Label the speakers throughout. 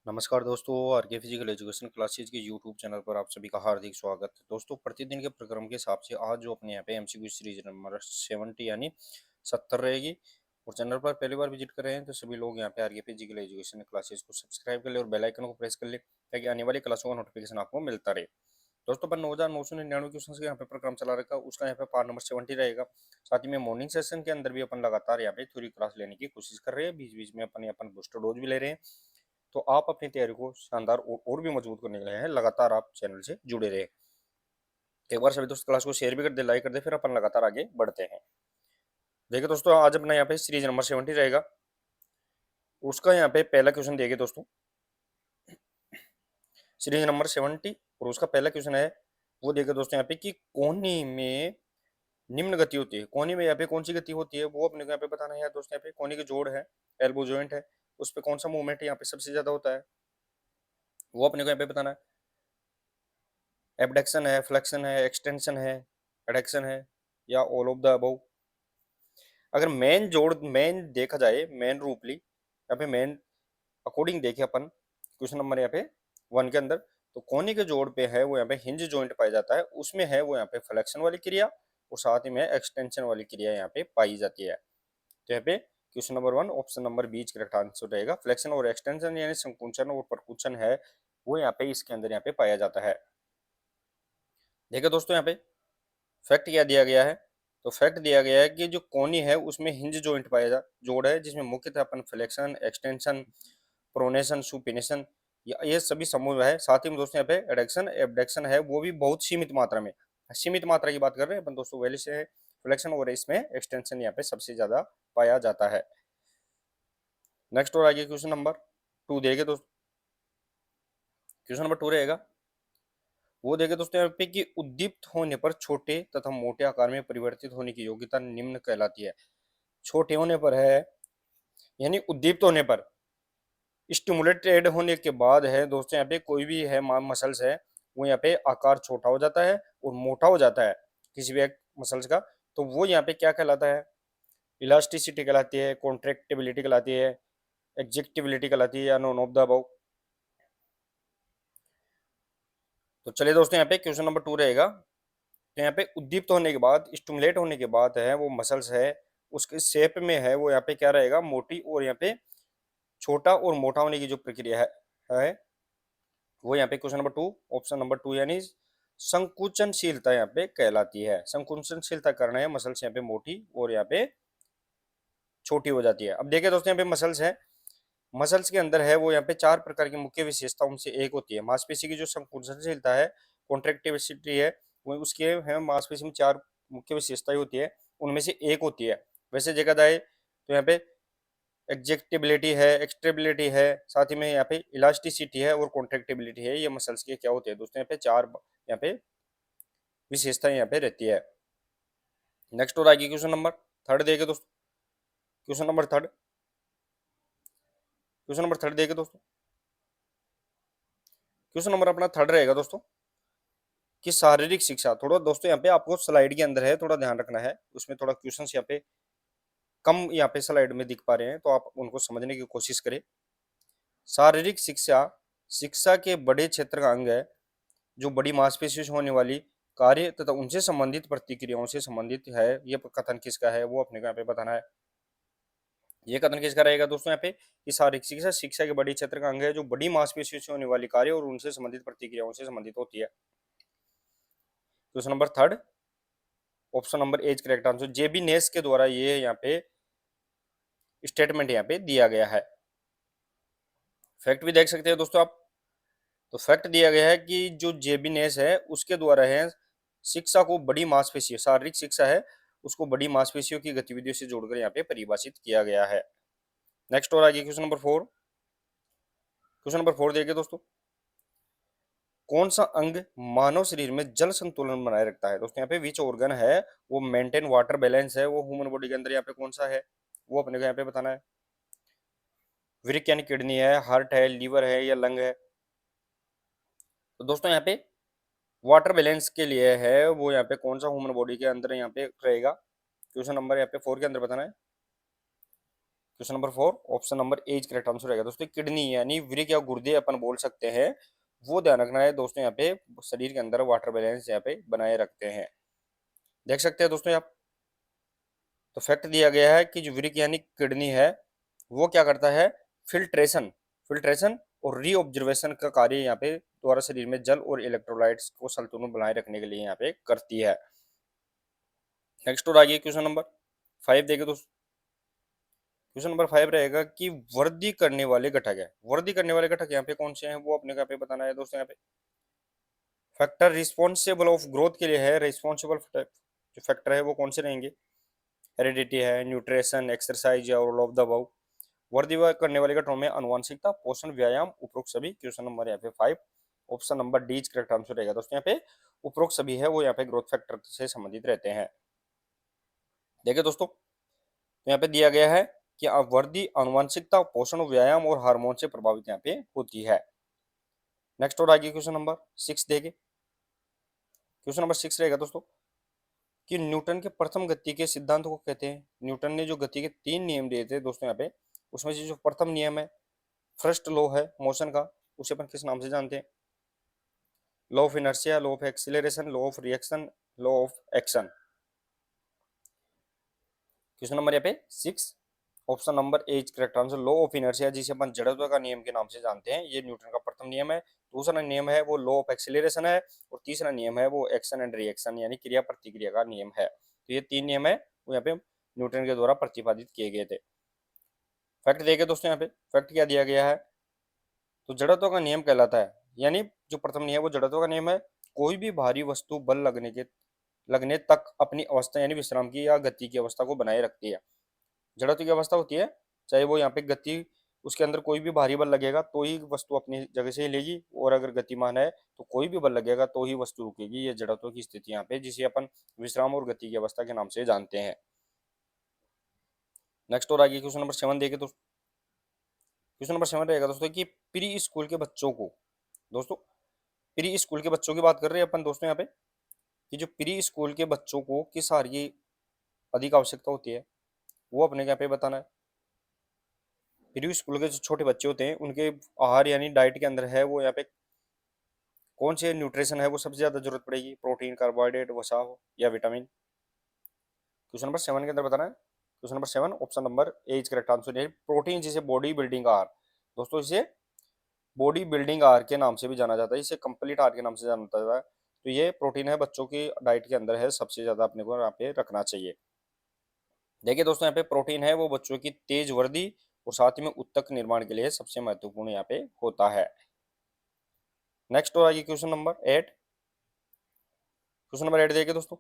Speaker 1: नमस्कार दोस्तों, R K physical education classes के यूट्यूब चैनल पर आप सभी का हार्दिक स्वागत है। दोस्तों, प्रतिदिन के प्रोग्राम के हिसाब से आज जो अपने यहाँ पे एमसीक्यू सीरीज नंबर 70 यानी 70 रहेगी। और चैनल पर पहली बार विजिट कर रहे हैं तो सभी लोग यहाँ पे आरके फिजिकल एजुकेशन क्लासेज को सब्सक्राइब कर ले और बेल आइकन को प्रेस कर ले ताकि आने वाली क्लासों का नोटिफिकेशन आपको मिलता रहे। दोस्तों, पर 9,999 क्वेश्चन का यहाँ पे प्रोग्राम चला रखा है, उसका यहाँ पे पार्ट नंबर 70 रहेगा। साथ ही में मॉर्निंग सेशन के अंदर भी अपन लगातार यहाँ पे थ्योरी क्लास लेने की कोशिश कर रहे हैं, बीच बीच में अपन बूस्टर डोज भी ले रहे हैं। तो आप अपनी तैयारी को शानदार और भी मजबूत करने के लिए हैं, लगातार आप चैनल से जुड़े रहे। एक बार सभी दोस्त क्लास को शेयर भी कर दे, लाइक कर दे, फिर अपन लगातार आगे बढ़ते हैं। देखिए दोस्तों, आज अपना यहाँ पे सीरीज नंबर 70 रहेगा। उसका यहाँ पे पहला क्वेश्चन देखिए दोस्तों, सीरीज नंबर 70 और उसका पहला क्वेश्चन है वो देखिए दोस्तों यहाँ पे कि कोहनी में निम्न गति होती है। कोहनी में यहाँ पे कौन सी गति होती है वो अपने को यहाँ पे बताना है दोस्तों। यहाँ पे कोहनी के जोड़ है, एल्बो जॉइंट है, उस पर कौन सा मूवमेंट यहाँ पे सबसे ज्यादा होता है वो अपने को यहाँ पे बताना है। एबडक्शन है, फ्लेक्शन है, एक्सटेंशन है, एडक्शन है, या ऑल ऑफ द अबव। अगर मेन देखा जाए, मेन रूपली यहाँ पे मेन अकॉर्डिंग देखे अपन क्वेश्चन नंबर यहाँ पे 1 के अंदर, तो कोने के जोड़ पे है वो यहाँ पे हिंज जॉइंट पाया जाता है, उसमें है वो यहाँ पे फ्लेक्शन वाली क्रिया और साथ ही में एक्सटेंशन वाली क्रिया यहाँ पे पाई जाती है। तो यहाँ पे question number 1 option number B correct answer रहेगा। फ्लेक्शन और एक्सटेंशन यानी संकुचन और प्रकुचन है वो यहाँ पे इसके अंदर यहाँ पे पाया जाता है। देखिए दोस्तों, यहाँ पे फैक्ट क्या दिया गया है, तो फैक्ट दिया गया है कि जो कोनी है उसमें हिंज जॉइंट पाया जा जोड़ है, जिसमें मुख्यतः अपन फ्लेक्शन, एक्सटेंशन, प्रोनेशन, सुपिनेशन ये सभी समूह है। साथ ही में दोस्तों यहाँ पे एडक्शन एबडक्शन है वो भी बहुत सीमित मात्रा में, सीमित मात्रा की बात कर रहे हैं अपन दोस्तों, वैल्यू से फ्लेक्शन और इसमें एक्सटेंशन यहाँ पे सबसे ज्यादा पाया जाता है। नेक्स्ट और आगे क्वेश्चन नंबर 2 देखे दोस्तों, क्वेश्चन नंबर 2 रहेगा वो देखे दोस्तों यहाँ पे कि उद्दीप्त होने पर छोटे तथा मोटे आकार में परिवर्तित होने की योग्यता निम्न कहलाती है। छोटे होने पर है यानी उद्दीप्त होने पर, स्टिमुलेटेड होने के बाद है दोस्तों यहाँ पे कोई भी है मसल्स है वो यहाँ पे आकार छोटा हो जाता है और मोटा हो जाता है किसी भी एक मसल्स का, तो वो यहाँ पे क्या कहलाता है, इलास्टिसिटी कहलाती है, कॉन्ट्रेक्टिबिलिटी कहलाती है, एग्जेक्टिबिलिटी कहलाती है, या नॉन ऑफ द अबव। तो चलिए दोस्तों, यहाँ पे क्वेश्चन नंबर 2 रहेगा। तो यहाँ पे उद्दीप्त होने के बाद, स्टिमुलेट होने के बाद है वो मसल्स है उसके शेप में है वो यहाँ पे क्या रहेगा, मोटी और यहाँ पे छोटा और मोटा होने की जो प्रक्रिया है वो यहाँ पे क्वेश्चन नंबर 2 ऑप्शन नंबर 2 यानी संकुचनशीलता यहाँ पे कहलाती है। संकुचनशीलता कारण है मसल्स यहाँ पे मोटी और यहाँ पे छोटी हो जाती है। अब देखिए दोस्तों, यहाँ पे मसल्स है, मसल्स के अंदर है वो यहाँ पे 4 प्रकार की मुख्य विशेषता उनसे एक होती है। मांसपेशी की जो संकुचनशीलता है, कॉन्ट्रेक्टिविटी है, वो उसके है मांसपेशी में 4 मुख्य विशेषताएं होती है, उनमें से एक होती है। वैसे देखा जाए तो यहाँ पे एग्जेक्टिबिलिटी है, एक्सटेबिलिटी है, साथ ही में यहाँ पे इलास्टिसिटी है और कॉन्ट्रेक्टिबिलिटी है। ये मसल्स के क्या होते हैं दोस्तों, यहाँ पे 4 यहाँ पे विशेषताएं यहाँ पे रहती है। नेक्स्ट और आगे क्वेश्चन नंबर 3 देखे दोस्तों, क्वेश्चन नंबर 3, क्वेश्चन नंबर 3 देखे दोस्तों, क्वेश्चन नंबर अपना 3 रहेगा दोस्तों कि शारीरिक शिक्षा। थोड़ा दोस्तों यहाँ पे आपको स्लाइड के अंदर है, थोड़ा ध्यान रखना है, उसमें थोड़ा क्वेश्चंस यहाँ पे कम यहाँ पे स्लाइड में दिख पा रहे हैं, तो आप उनको समझने की कोशिश करें। शारीरिक शिक्षा शिक्षा के बड़े क्षेत्र का अंग है जो बड़ी मांसपेशियों से होने वाली कार्य तथा उनसे संबंधित प्रतिक्रियाओं से संबंधित है। ये कथन किसका है वो अपने को यहाँ पे बताना है। ये कथन किसका रहेगा दोस्तों यहाँ पे कि शारीरिक शिक्षा शिक्षा के बड़ी क्षेत्र का अंग है जो बड़ी मांसपेशियों से होने वाली कार्य और उनसे संबंधित प्रतिक्रियाओं से संबंधित होती है। Question number 3 option number as correct answer. J B नेस के द्वारा ये यहाँ पे स्टेटमेंट यहाँ पे दिया गया है। फैक्ट भी देख सकते हैं दोस्तों आप। तो फैक्ट दिया गया है कि जो जेबी नेस है उसके द्वारा है शिक्षा को बड़ी मांसपेशियों, शारीरिक शिक्षा है उसको बड़ी मांसपेशियों की गतिविधियों से जोड़कर यहाँ पे परिभाषित किया गया है। नेक्स्ट और आगे क्वेश्चन नंबर 4, क्वेश्चन नंबर 4 देखिए दोस्तों, कौन सा अंग मानव शरीर में जल संतुलन बनाए रखता है। दोस्तों यहाँ पे विच ऑर्गन है वो मेंटेन वाटर बैलेंस है, वो ह्यूमन बॉडी के अंदर यहाँ पे कौन सा है वो अपने को यहाँ पे बताना है। वृक्क यानी किडनी है, हार्ट है, लीवर है, या लंग है। तो दोस्तों यहाँ पे वाटर बैलेंस के लिए है वो यहाँ पे कौन सा ह्यूमन बॉडी के अंदर यहाँ पे रहेगा, क्वेश्चन नंबर यहाँ पे 4 के अंदर बताना है। Question number 4 option number A is correct answer रहेगा दोस्तों। किडनी यानी वृक्क या गुर्दे अपन बोल सकते हैं, वो ध्यान रखना है दोस्तों, यहाँ पे शरीर के अंदर वाटर बैलेंस यहाँ पे बनाए रखते हैं। देख सकते हैं दोस्तों आप, तो फैक्ट दिया गया है कि जो वृक्क यानी किडनी है, वो क्या करता है, फिल्ट्रेशन फिल्ट्रेशन और रीऑब्जर्वेशन का कार्य यहाँ पे द्वारा शरीर में जल और इलेक्ट्रोलाइट्स को संतुलन बनाए रखने के लिए यहाँ पे करती है। नेक्स्ट और आगे क्वेश्चन नंबर 5 देखे दोस्तों। क्वेश्चन नंबर 5 रहेगा कि वर्दी करने वाले घटक है, वर्दी करने वाले घटक यहाँ पे कौन से हैं, वो अपने यहाँ पे बताना है दोस्तों। यहाँ पे फैक्टर रिस्पॉन्सिबल ऑफ ग्रोथ के लिए है, रिस्पॉन्सिबल जो फैक्टर है वो कौन से रहेंगे, हेरिडिटी है, न्यूट्रिशन, एक्सरसाइज या ऑल ऑफ द अबव। वर्दी करने वाले घटकों में आनुवंशिकता, पोषण, व्यायाम, उपरोक्त सभी। क्वेश्चन नंबर यहाँ पे 5 option number D correct answer रहेगा दोस्तों। यहाँ पे उपरोक्त सभी है वो यहाँ पे ग्रोथ फैक्टर से संबंधित रहते हैं। देखिए दोस्तों, तो यहाँ पे दिया गया है कि वर्दी आनुवंशिकता, पोषण, व्यायाम और हार्मोन से प्रभावित यहाँ पे होती है। नेक्स्ट और आगे क्वेश्चन नंबर 6 देखे। क्वेश्चन नंबर 6 रहेगा दोस्तों कि न्यूटन के प्रथम गति के सिद्धांत को कहते हैं। न्यूटन ने जो गति के 3 नियम दिए थे दोस्तों यहाँ पे, उसमें से जो प्रथम नियम है, फर्स्ट लॉ है मोशन का, उसे अपन किस नाम से जानते हैं, law of inertia, law of acceleration, law of reaction, law of action. Question number यहाँ पे 6 option number A is correct answer. Law of inertia जिसे अपन जड़त्व का नियम के नाम से जानते हैं, ये न्यूटन का प्रथम नियम है। दूसरा नियम है वो लॉ ऑफ एक्सीलरेशन है, और तीसरा नियम है वो एक्शन एंड रिएक्शन यानी क्रिया प्रतिक्रिया का नियम है। तो ये 3 नियम है वो यहाँ पे न्यूटन के द्वारा प्रतिपादित किए गए थे। फैक्ट देखे दोस्तों, यहाँ पे फैक्ट क्या दिया गया है, तो जड़त्व का नियम कहलाता है, यानी जो प्रथम नियम है वो जड़त्व का नियम है। कोई भी भारी वस्तु बल लगने तक अपनी अवस्था यानी विश्राम की या गति की अवस्था को बनाए रखती है। जड़त्व की अवस्था होती है, चाहे वो यहाँ पे गति, उसके अंदर कोई भी भारी बल लगेगा तो ही वस्तु अपनी जगह से हिलेगी, और अगर गतिमान है तो कोई भी बल लगेगा तो ही वस्तु रुकेगी। ये जड़त्व की स्थिति यहाँ पे, जिसे अपन विश्राम और गति की अवस्था के नाम से जानते हैं। नेक्स्ट और आगे क्वेश्चन नंबर 7 देखे तो क्वेश्चन नंबर 7 रहेगा दोस्तों कि प्री स्कूल के बच्चों को, दोस्तों प्री स्कूल के बच्चों की बात कर रहे हैं अपन दोस्तों यहाँ पे, कि जो प्री स्कूल के बच्चों को किस आहार की अधिक आवश्यकता होती है, वो अपने यहाँ पे बताना है। प्री स्कूल के जो छोटे बच्चे होते हैं उनके आहार यानी डाइट के अंदर है वो यहाँ पे कौन से न्यूट्रिशन है वो सबसे ज्यादा जरूरत पड़ेगी, प्रोटीन, कार्बोहाइड्रेट, वसा या विटामिन। क्वेश्चन नंबर 7 के अंदर बताना है। Question number 7 option number A is correct answer है। प्रोटीन जिसे बॉडी बिल्डिंग आहार, दोस्तों इसे बॉडी बिल्डिंग आहार के नाम से भी जाना जाता है, इसे कंप्लीट आहार के नाम से जाना जाता है। तो ये प्रोटीन है बच्चों की डाइट के अंदर है सबसे ज्यादा अपने को यहाँ पे रखना चाहिए। देखिए दोस्तों, यहाँ पे प्रोटीन है वो बच्चों की तेज वर्दी और साथ ही में उत्तक निर्माण के लिए सबसे महत्वपूर्ण यहाँ पे होता है। नेक्स्ट और आगे क्वेश्चन नंबर 8। क्वेश्चन नंबर 8 देखिए दोस्तों,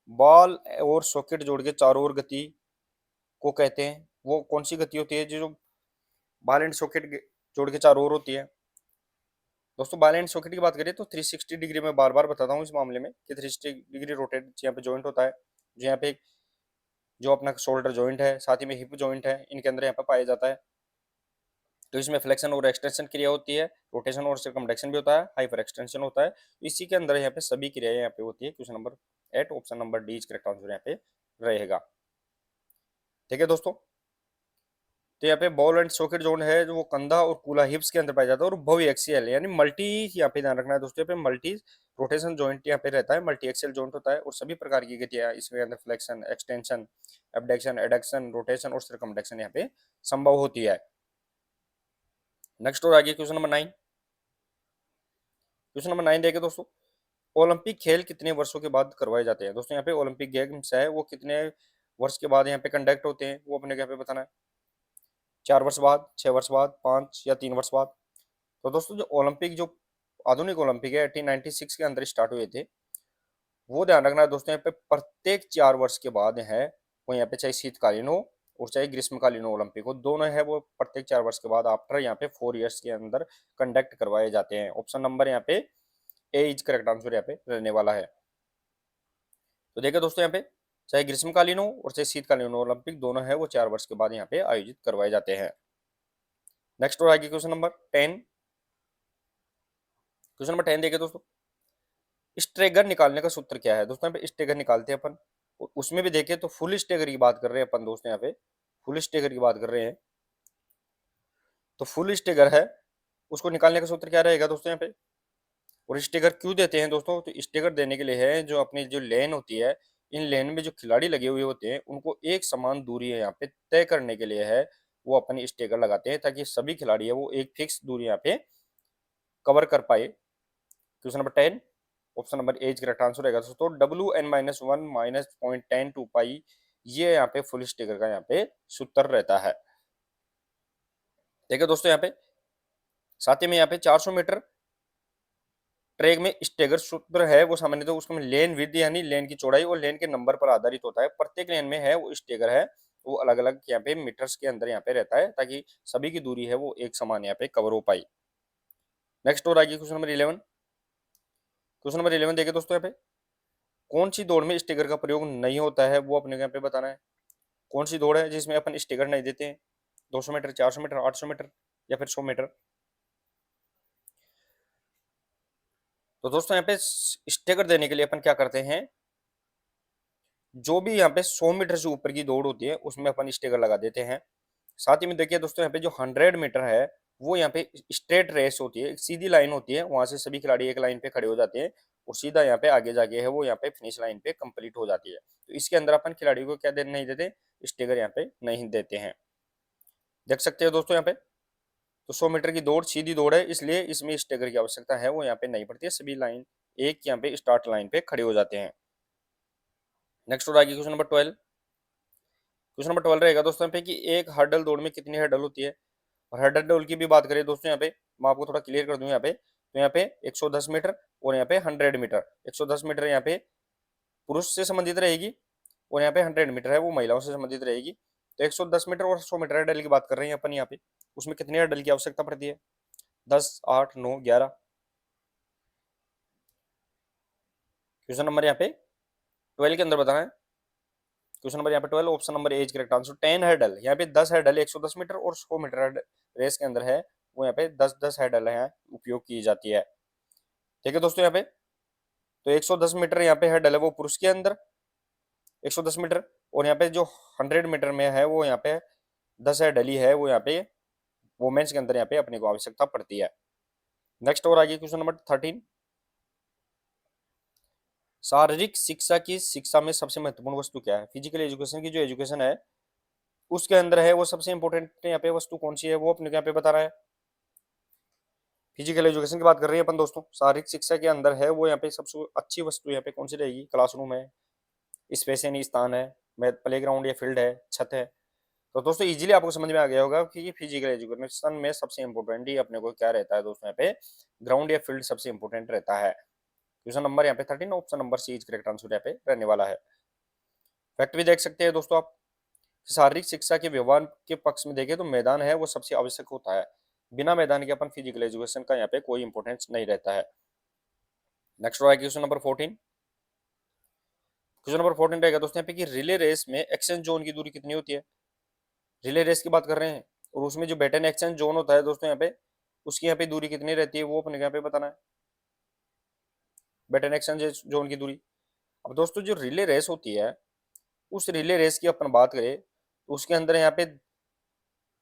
Speaker 1: बॉल और सॉकेट जोड़ के चारों ओर गति को कहते हैं, वो कौन सी गति होती है जो बॉल एंड सॉकेट जोड़ के चारों ओर होती है। दोस्तों बॉल एंड सॉकेट की बात करें तो 360 डिग्री में बार बार बताता हूँ इस मामले में कि 360 डिग्री रोटेट यहाँ पे जॉइंट होता है, जो यहाँ पे जो अपना शोल्डर जॉइंट है साथ ही में हिप जॉइंट है, इनके अंदर यहाँ पे पाया जाता है। तो इसमें फ्लेक्शन और एक्सटेंशन क्रिया होती है, रोटेशन और सर्कमडेक्शन भी होता है, हाइपर एक्सटेंशन होता है। इसी के अंदर यहाँ पे सभी क्रियाएं यहाँ पे होती है। Question number 8 option number D correct answer यहाँ पे रहेगा। ठीक है दोस्तों, तो यहाँ पे बॉल एंड सॉकेट जोन है जो वो कंधा और कूला हिप्स के अंदर पाया जाता है, और बहु एक्सियल यानी मल्टी, यहाँ पे ध्यान रखना है दोस्तों, यहाँ पे मल्टी रोटेशन जॉइंट यहाँ पे रहता है, मल्टी एक्सियल जॉइंट होता है, और सभी प्रकार की गतियां इसके अंदर flexion, extension, abduction, adduction, rotation और सर्कमडक्शन यहाँ पे संभव होती है। नेक्स्ट और आगे क्वेश्चन नंबर 9। क्वेश्चन नंबर 9 देखे दोस्तों, ओलंपिक खेल कितने वर्षों के बाद करवाए जाते हैं। दोस्तों यहाँ पे ओलंपिक गेम्स है वो कितने वर्ष के बाद यहाँ पे कंडक्ट होते हैं, वो अपने यहाँ पे बताना है। 4 वर्ष बाद, 6 वर्ष बाद, 5 या 3 वर्ष बाद। तो दोस्तों जो ओलंपिक, जो आधुनिक ओलंपिक है 1896 के अंदर स्टार्ट हुए थे, वो ध्यान रखना है दोस्तों, यहाँ पे प्रत्येक 4 वर्ष के बाद है वो, यहाँ पे चाहे शीतकालीन हो और चाहे ग्रीष्मकालीन ओलंपिक हो, दोनों है वो प्रत्येक 4 वर्ष के बाद आफ्टर यहाँ पे 4 इयर्स के अंदर कंडक्ट करवाए जाते हैं। ऑप्शन नंबर यहाँ पे ए इज करेक्ट आंसर यहाँ पे रहने वाला है। तो देखिए दोस्तों, यहाँ पे चाहे ग्रीष्मकालीन हो और चाहे शीतकालीन ओलंपिक, दोनों है वो 4 वर्ष के बाद यहाँ पे आयोजित करवाए जाते हैं। नेक्स्ट और आगे क्वेश्चन नंबर 10। क्वेश्चन नंबर 10 देखिए दोस्तों, स्ट्रेगर निकालने का सूत्र क्या है। दोस्तों यहाँ पे स्ट्रेगर निकालते हैं अपन, और उसमें भी देखें तो फुल स्ट्रेगर की बात कर रहे हैं अपन दोस्तों यहाँ पे। फुल स्टेगर की बात कर रहे हैं, तो फुल स्टेगर है उसको निकालने का सूत्र क्या रहेगा दोस्तों यहाँ पे। और स्टेगर क्यों देते हैं दोस्तों, तो स्टेगर देने के लिए है जो अपनी जो लेन होती है, इन लेन में जो खिलाड़ी लगे हुए होते हैं उनको एक समान दूरी है यहाँ पे तय करने के लिए है, वो अपनी स्टेगर लगाते हैं ताकि सभी खिलाड़ी है वो एक फिक्स दूरी यहाँ पे कवर कर पाए। Question number 10, option number A correct answer रहेगा दोस्तों। WN-1 -0.10 ये यहाँ पे फुल स्टेगर का यहाँ पे सूत्र रहता है। देखिए दोस्तों यहाँ पे साथ ही में यहाँ पे 400 मीटर ट्रैक में स्टेगर सूत्र है वो सामान्यतः तो उसमें लेन विड्थ यानी लेन की चौड़ाई और लेन के नंबर पर आधारित होता है। प्रत्येक लेन में है वो स्टेगर है वो अलग अलग यहाँ पे मीटर्स के अंदर यहाँ पे रहता है ताकि सभी की दूरी है वो एक समान यहाँ पे कवर हो पाई। नेक्स्ट और आगे क्वेश्चन नंबर 11। क्वेश्चन नंबर 11 देखिए दोस्तों यहाँ पे कौन सी दौड़ में स्टिकर का प्रयोग नहीं होता है वो अपने यहाँ पे बताना है। कौन सी दौड़ है जिसमें अपन स्टिकर नहीं देते हैं, 200 मीटर, 400 मीटर, 800 मीटर या फिर 100 मीटर। तो दोस्तों यहाँ पे स्टिकर देने के लिए अपन क्या करते हैं, जो भी यहाँ पे 100 मीटर से ऊपर की दौड़ होती है उसमें अपन स्टिकर लगा देते हैं। साथ ही में देखिए दोस्तों यहाँ पे जो 100 मीटर है वो यहाँ पे स्ट्रेट रेस होती है, एक सीधी लाइन होती है, वहां से सभी खिलाड़ी एक लाइन पे खड़े हो जाते हैं और सीधा यहाँ पे आगे जाके है वो यहाँ पे फिनिश लाइन पे कंप्लीट हो जाती है। तो इसके अंदर अपन खिलाड़ी को क्या नहीं देते, स्टिकर यहाँ पे नहीं देते हैं। देख सकते हैं दोस्तों यहाँ पे तो 100 मीटर की दौड़ सीधी दौड़ है इसलिए इसमें स्टिकर की आवश्यकता है वो यहाँ पे नहीं पड़ती है, सभी लाइन एक यहाँ पे स्टार्ट लाइन पे खड़े हो जाते हैं। नेक्स्ट और आगे क्वेश्चन नंबर 12। क्वेश्चन नंबर 12 रहेगा दोस्तों यहाँ पे कि एक हर्डल दौड़ में कितनी हर्डल होती है। और हर्डल की भी बात करें दोस्तों यहाँ पे मैं आपको थोड़ा क्लियर कर दूं यहाँ पे, तो यहाँ पे 110 मीटर और यहाँ पे 100 मीटर। 110 मीटर यहाँ पे पुरुष से संबंधित रहेगी और यहाँ पे 100 मीटर है वो महिलाओं से संबंधित रहेगी। तो 110 मीटर और 100 मीटर हर्डल की बात कर रहे हैं अपन यहाँ पे, उसमें कितने हर्डल की आवश्यकता पड़ती है, 10, 8, 9, 11। क्वेश्चन नंबर यहाँ पे 12 के अंदर बताना है। क्वेश्चन नंबर यहाँ पे 12 option number A correct answer. 10 hurdle यहाँ पे 10 हर्डल 110 मीटर और 100 मीटर रेस के अंदर है वो यहाँ पे 10-10 हर्डल है उपयोग की जाती है। ठीक है दोस्तों यहाँ पे तो 110 मीटर यहाँ पे हर्डल है वो पुरुष के अंदर 110 मीटर, और यहाँ पे जो 100 मीटर में है वो यहाँ पे 10 हर्डल ही है वो यहाँ पे वुमेन्स के अंदर यहाँ पे अपने को आवश्यकता पड़ती है। नेक्स्ट और आगे क्वेश्चन नंबर 13। शारीरिक शिक्षा की शिक्षा में सबसे महत्वपूर्ण वस्तु क्या है। फिजिकल एजुकेशन की जो एजुकेशन है उसके अंदर है वो सबसे इंपॉर्टेंट यहाँ पे वस्तु कौन सी है वो अपने यहाँ पे बता रहा है। फिजिकल एजुकेशन की बात कर रहे हैं अपन दोस्तों, शारीरिक शिक्षा के अंदर है वो यहाँ पे सबसे अच्छी वस्तु यहाँ पे कौन सी रहेगी, क्लासरूम है, स्पेस यानी स्थान है, प्ले ग्राउंड या फील्ड है, छत है। तो दोस्तों इजीली आपको समझ में आ गया होगा कि फिजिकल एजुकेशन में सबसे इंपॉर्टेंट ही अपने को क्या रहता है दोस्तों, यहाँ पे ग्राउंड या फील्ड सबसे इंपॉर्टेंट रहता है। क्वेश्चन नंबर यहाँ पे 13 option number C is correct answer यहाँ पे रहने वाला है। फैक्ट भी देख सकते हैं दोस्तों आप, शारीरिक शिक्षा के व्यवहार के पक्ष में देखें तो मैदान है वो सबसे आवश्यक होता है, बिना मैदान के अपन फिजिकल एजुकेशन का यहाँ पे कोई इंपॉर्टेंस नहीं रहता है। नेक्स्ट है क्वेश्चन नंबर 14। क्वेश्चन नंबर 14 रहेगा दोस्तों यहाँ पे कि रिले रेस में एक्सचेंज जोन की दूरी कितनी होती है। रिले रेस की बात कर रहे हैं और उसमें जो बैटन एक्सचेंज जोन होता है दोस्तों यहाँ पे उसकी यहाँ पे दूरी कितनी रहती है वो अपने यहाँ पे बताना है, बैटन एक्सचेंज जोन की दूरी। अब दोस्तों जो रिले रेस होती है उस रिले रेस की अपन बात करें तो उसके अंदर यहाँ पे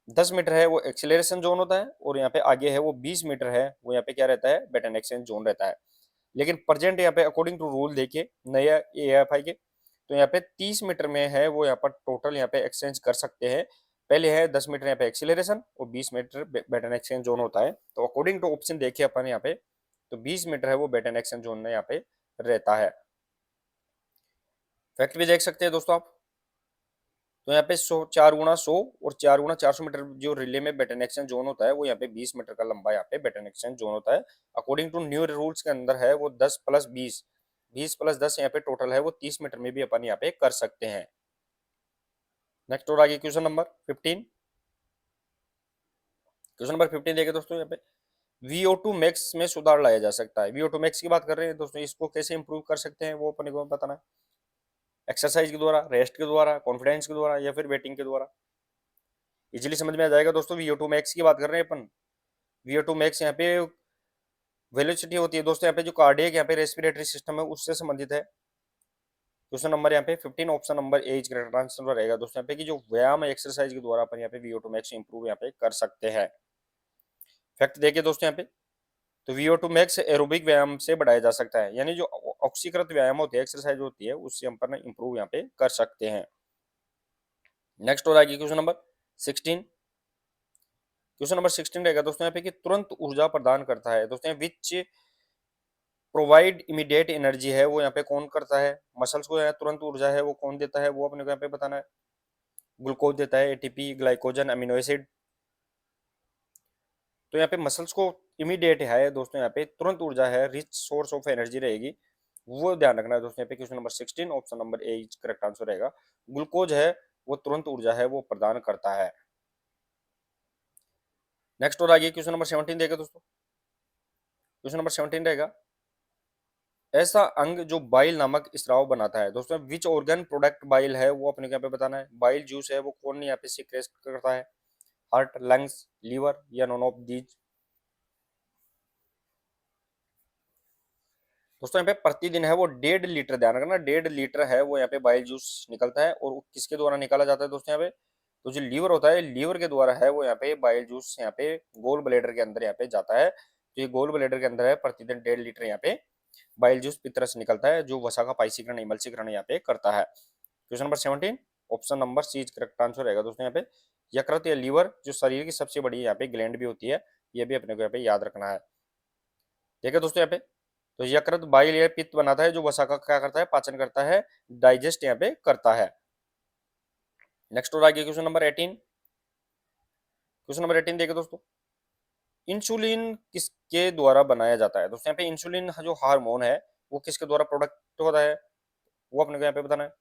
Speaker 1: 10 मीटर है वो एक्सेलरेशन जोन होता है और यहाँ पे आगे है वो 20 मीटर है वो यहाँ पे क्या रहता है, बैटन एक्सचेंज जोन रहता है। लेकिन प्रेजेंट यहाँ पे अकॉर्डिंग टू रूल देखिए नया AIFI के, तो यहाँ पे 30 मीटर में है वो यहाँ पर टोटल यहाँ पे एक्सचेंज कर सकते हैं। पहले है 10 मीटर यहाँ पे एक्सीलरेशन और 20 मीटर बैटन एक्सचेंज जोन होता है। तो अकॉर्डिंग टू ऑप्शन देखिए अपन यहाँ पे तो 20 मीटर है वो बैटन एक्सचेंज जोन में यहाँ पे रहता है। फैक्ट भी देख सकते हैं दोस्तों आप, तो यहाँ पे 4 × 100 और 4 × 400 मीटर जो रिले में बैटन एक्सचेंज जोन होता है वो यहाँ पे 20 मीटर का लंबा यहाँ पे बैटन एक्सचेंज जोन होता है। अकॉर्डिंग टू न्यू रूल्स के अंदर है वो 10 + 20, 20 + 10 यहाँ पे टोटल है वो 30 मीटर में भी अपन यहाँ पे कर सकते हैं। नेक्स्ट और आगे क्वेश्चन नंबर 15। क्वेश्चन नंबर 15 देखिए दोस्तों यहाँ पे VO2 मैक्स में सुधार लाया जा सकता है। VO2 मैक्स की बात कर रहे हैं दोस्तों, इसको कैसे इंप्रूव कर सकते हैं वो अपने को बताना है, एक्सरसाइज के द्वारा, रेस्ट के द्वारा, कॉन्फिडेंस के द्वारा या फिर वेटिंग के द्वारा। इजीली समझ में आ जाएगा दोस्तों। VO2 मैक्स की बात कर रहे हैं अपन, VO2 मैक्स यहाँ पे वेलोसिटी होती है दोस्तों यहाँ पे जो कार्डियक यहाँ पे रेस्पिरेटरी सिस्टम है उससे संबंधित है। क्वेश्चन नंबर यहाँ पे 15 option number A is correct answer रहेगा दोस्तों यहाँ पे कि जो व्यायाम एक्सरसाइज के द्वारा अपन यहाँ पे VO2 मैक्स इंप्रूव यहाँ पे कर सकते हैं। फैक्ट देखिए दोस्तों यहाँ पे, तो VO2 मैक्स एरोबिक व्यायाम से बढ़ाया जा सकता है, यानी जो ऑक्सीकृत व्यायाम होती है, एक्सरसाइज होती है, उससे अपन इंप्रूव यहाँ पे कर सकते हैं। नेक्स्ट हो रहा है क्वेश्चन नंबर 16। क्वेश्चन नंबर 16 रहेगा दोस्तों यहाँ पे कि तुरंत ऊर्जा प्रदान करता है दोस्तों, विच प्रोवाइड इमीडिएट एनर्जी है वो यहाँ पे कौन करता है, मसल्स को यहाँ तुरंत ऊर्जा है वो कौन देता है, वो अपने को यहाँ पे बताना है। ग्लूकोज देता है, एटीपी, ग्लाइकोजन, अमीनो एसिड। तो यहाँ पे मसल्स को इमीडिएट है दोस्तों, यहाँ पे तुरंत ऊर्जा है, रिच सोर्स ऑफ एनर्जी रहेगी, वो ध्यान रखना है दोस्तों। यहाँ पे question number 16 option number A correct answer रहेगा। ग्लूकोज है वो तुरंत ऊर्जा है वो प्रदान करता है। नेक्स्ट और आगे क्वेश्चन नंबर 17 देगा दोस्तों। क्वेश्चन नंबर 17 रहेगा, ऐसा अंग जो बाइल नामक स्राव बनाता है दोस्तों, विच ऑर्गन प्रोडक्ट बाइल है वो अपने को यहाँ पे बताना है। बाइल जूस है वो कौन यहाँ पे सीक्रेट करता है, हार्ट, लंग्स, लीवर या नॉन ऑफ दीज। दोस्तों यहाँ पे प्रतिदिन है वो 1.5 लीटर, ध्यान रखना 1.5 लीटर है वो यहाँ पे बाइल जूस निकलता है, और किसके द्वारा निकाला जाता है दोस्तों यहाँ पे, तो जो लीवर होता है, लीवर के द्वारा है वो यहाँ पे बाइल जूस यहाँ पे गोल ब्लेडर के अंदर यहाँ पे जाता है। तो ये गोल ब्लेडर के अंदर है प्रतिदिन 1.5 लीटर यहाँ पे बाइल जूस पित्त रस निकलता है, जो वसा का पाइसीकरण, इमलसीकरण यहाँ पे करता है। Question number 17 option number C correct answer रहेगा दोस्तों यहाँ पे। यकृत या लीवर जो शरीर की सबसे बड़ी यहाँ पे ग्लैंड भी होती है, ये भी अपने को यहाँ पे याद रखना है। ठीक है दोस्तों यहाँ पे, तो यकृत बाइल या पित्त बनाता है, जो वसा का क्या करता है, पाचन करता है, डाइजेस्ट यहाँ पे करता है। नेक्स्ट और आगे क्वेश्चन नंबर 18। क्वेश्चन नंबर 18 देखिए दोस्तों, इंसुलिन किसके द्वारा बनाया जाता है दोस्तों, यहाँ पे इंसुलिन जो हार्मोन है वो किसके द्वारा प्रोडक्ट होता है, वो अपने को यहाँ पे बताना है।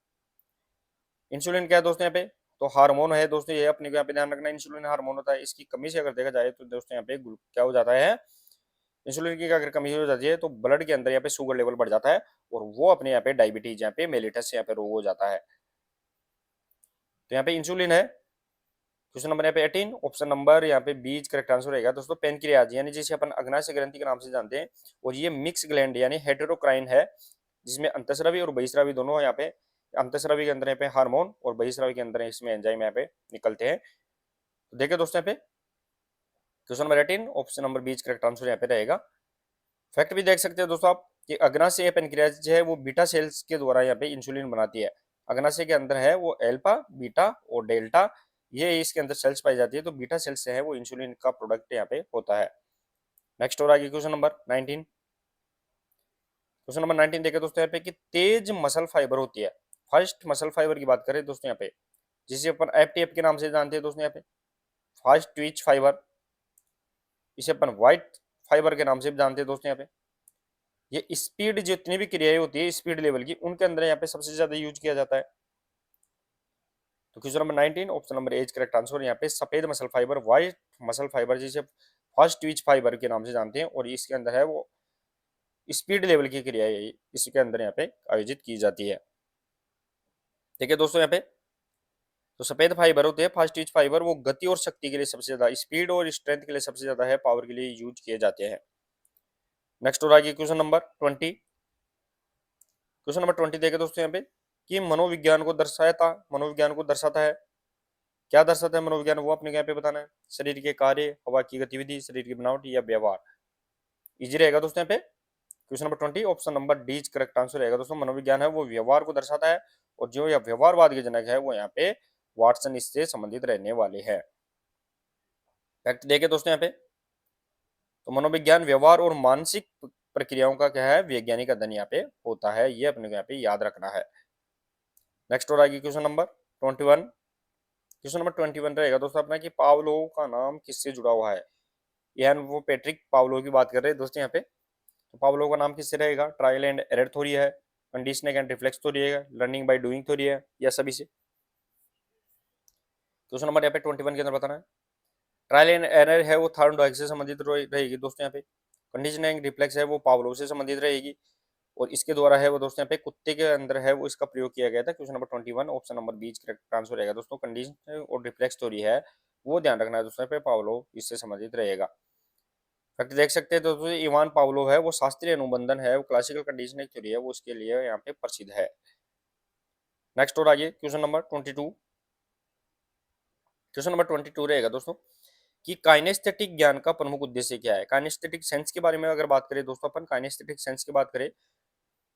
Speaker 1: इंसुलिन क्या है दोस्तों यहाँ पे, तो हार्मोन है दोस्तों, ये अपने को यहाँ पे ध्यान रखना है। इंसुलिन हार्मोन होता है, इसकी कमी से अगर देखा जाए तो दोस्तों यहाँ पे क्या हो जाता है, इंसुलिन की अगर कमी हो जाती है तो ब्लड के अंदर यहाँ पे शुगर लेवल बढ़ जाता है, और वो अपने यहाँ पे डायबिटीज यहाँ पे मेलिटस यहाँ पे रोग हो जाता है। तो यहाँ पे इंसुलिन है। क्वेश्चन नंबर यहाँ पे 18 ऑप्शन नंबर यहाँ पे बीज करेक्ट आंसर रहेगा दोस्तों। पेनक्रियाज यानी जिसे अपन अग्नाशय ग्रंथि के नाम से जानते हैं, और ये मिक्स ग्लैंड यानी हेटेरोक्राइन है, जिसमें अंतःस्रावी और बहिस्रावी दोनों यहाँ पे, अंतःस्रावी के अंदर यहाँ पे हार्मोन और बहिस्रावी के अंदर इसमें एंजाइम यहाँ पे निकलते हैं। तो देखिए दोस्तों यहाँ पे क्वेश्चन नंबर 18 ऑप्शन नंबर बीज करेक्ट आंसर यहाँ पे रहेगा। फैक्ट भी देख सकते हैं दोस्तों आप कि अग्नाशय पेनक्रियाज जो है वो बीटा सेल्स के द्वारा यहाँ पे इंसुलिन बनाती है। अग्नाशय के अंदर है वो एल्फा, बीटा और डेल्टा, ये इसके अंदर सेल्स पाई जाती है, तो बीटा सेल्स से है वो इंसुलिन का प्रोडक्ट यहाँ पे होता है। नेक्स्ट और आगे क्वेश्चन नंबर 19। क्वेश्चन नंबर 19 देखे दोस्तों यहाँ पे कि तेज मसल फाइबर होती है, फर्स्ट मसल फाइबर की बात करें दोस्तों यहाँ पे, जिसे अपन एफटीएफ के नाम से जानते हैं दोस्तों यहाँ पे, फास्ट ट्विच फाइबर, इसे अपन व्हाइट फाइबर के नाम से भी जानते हैं दोस्तों यहाँ पे। ये स्पीड जितनी भी क्रियाएं होती है स्पीड लेवल की, उनके अंदर यहाँ पे सबसे ज्यादा यूज किया जाता है। तो question number 19 option number as correct answer यहाँ पे सफेद muscle fibre, white muscle fibre, जिसे फर्स्ट ट्विच फाइबर के नाम से जानते हैं, और इसके अंदर है वो स्पीड लेवल की क्रियाएं इसके अंदर यहाँ पे आयोजित की जाती है। ठीक है दोस्तों यहाँ पे, तो सफेद फाइबर होते हैं फास्ट ट्विच फाइबर, वो गति और शक्ति के लिए सबसे ज्यादा, स्पीड और स्ट्रेंथ के लिए सबसे ज्यादा है, पावर के लिए यूज किए जाते हैं। नेक्स्ट और आगे क्वेश्चन नंबर 20। क्वेश्चन नंबर 20 देखे दोस्तों यहाँ पे कि मनोविज्ञान को दर्शाता, मनोविज्ञान को दर्शाता है, क्या दर्शाता है मनोविज्ञान, वो अपने यहाँ पे बताना है। शरीर के कार्य, हवा की गतिविधि, शरीर की बनावट या व्यवहार। इजी रहेगा दोस्तों यहाँ पे question number 20 option number D correct answer रहेगा दोस्तों। मनोविज्ञान है वो व्यवहार को दर्शाता है, और जो यह व्यवहारवाद के जनक है वो यहाँ पे वाटसन इससे संबंधित रहने वाले हैं। फैक्ट देखे दोस्तों यहाँ पे, तो मनोविज्ञान व्यवहार और मानसिक प्रक्रियाओं का क्या है, वैज्ञानिक अध्ययन यहाँ पे होता है, ये अपने को यहाँ पे याद रखना है। नेक्स्ट और आगे क्वेश्चन नंबर 21। क्वेश्चन नंबर 21 रहेगा दोस्तों अपना कि पावलोव का नाम किससे जुड़ा हुआ है, यान वो पैट्रिक पावलोव की बात कर रहे हैं दोस्तों यहाँ पे। तो पावलोव का नाम किससे रहेगा, ट्रायल एंड एरर थ्योरी है, कंडीशनिंग एंड रिफ्लेक्स थ्योरी है, लर्निंग बाय डूइंग थ्योरी है, या सभी से। क्वेश्चन नंबर यहाँ पे 21 के अंदर बताना है। ट्रायल एंड एरर है वो थॉर्नडाइक से संबंधित रहेगी दोस्तों यहाँ पे। कंडीशनिंग रिफ्लेक्स है वो पावलोव से संबंधित रहेगी, और इसके द्वारा है वो दोस्तों यहाँ पे कुत्ते के अंदर है वो इसका प्रयोग किया गया था। Question number 21 option number B correct answer रहेगा दोस्तों। कंडीशनिंग और रिफ्लेक्स थ्योरी है वो ध्यान रखना है दोस्तों यहाँ पे, पावलोव इससे संबंधित रहेगा। फैक्ट देख सकते हैं दोस्तों, इवान पावलोव है वो शास्त्रीय अनुबंधन है वो क्लासिकल कंडीशनिंग थ्योरी है वो उसके लिए यहाँ पे प्रसिद्ध है। नेक्स्ट और आगे क्वेश्चन नंबर 22। क्वेश्चन नंबर 22 रहेगा दोस्तों कि काइनेस्थेटिक ज्ञान का प्रमुख उद्देश्य क्या है। काइनेस्थेटिक सेंस के बारे में अगर बात करें दोस्तों, अपन काइनेस्थेटिक सेंस की बात करें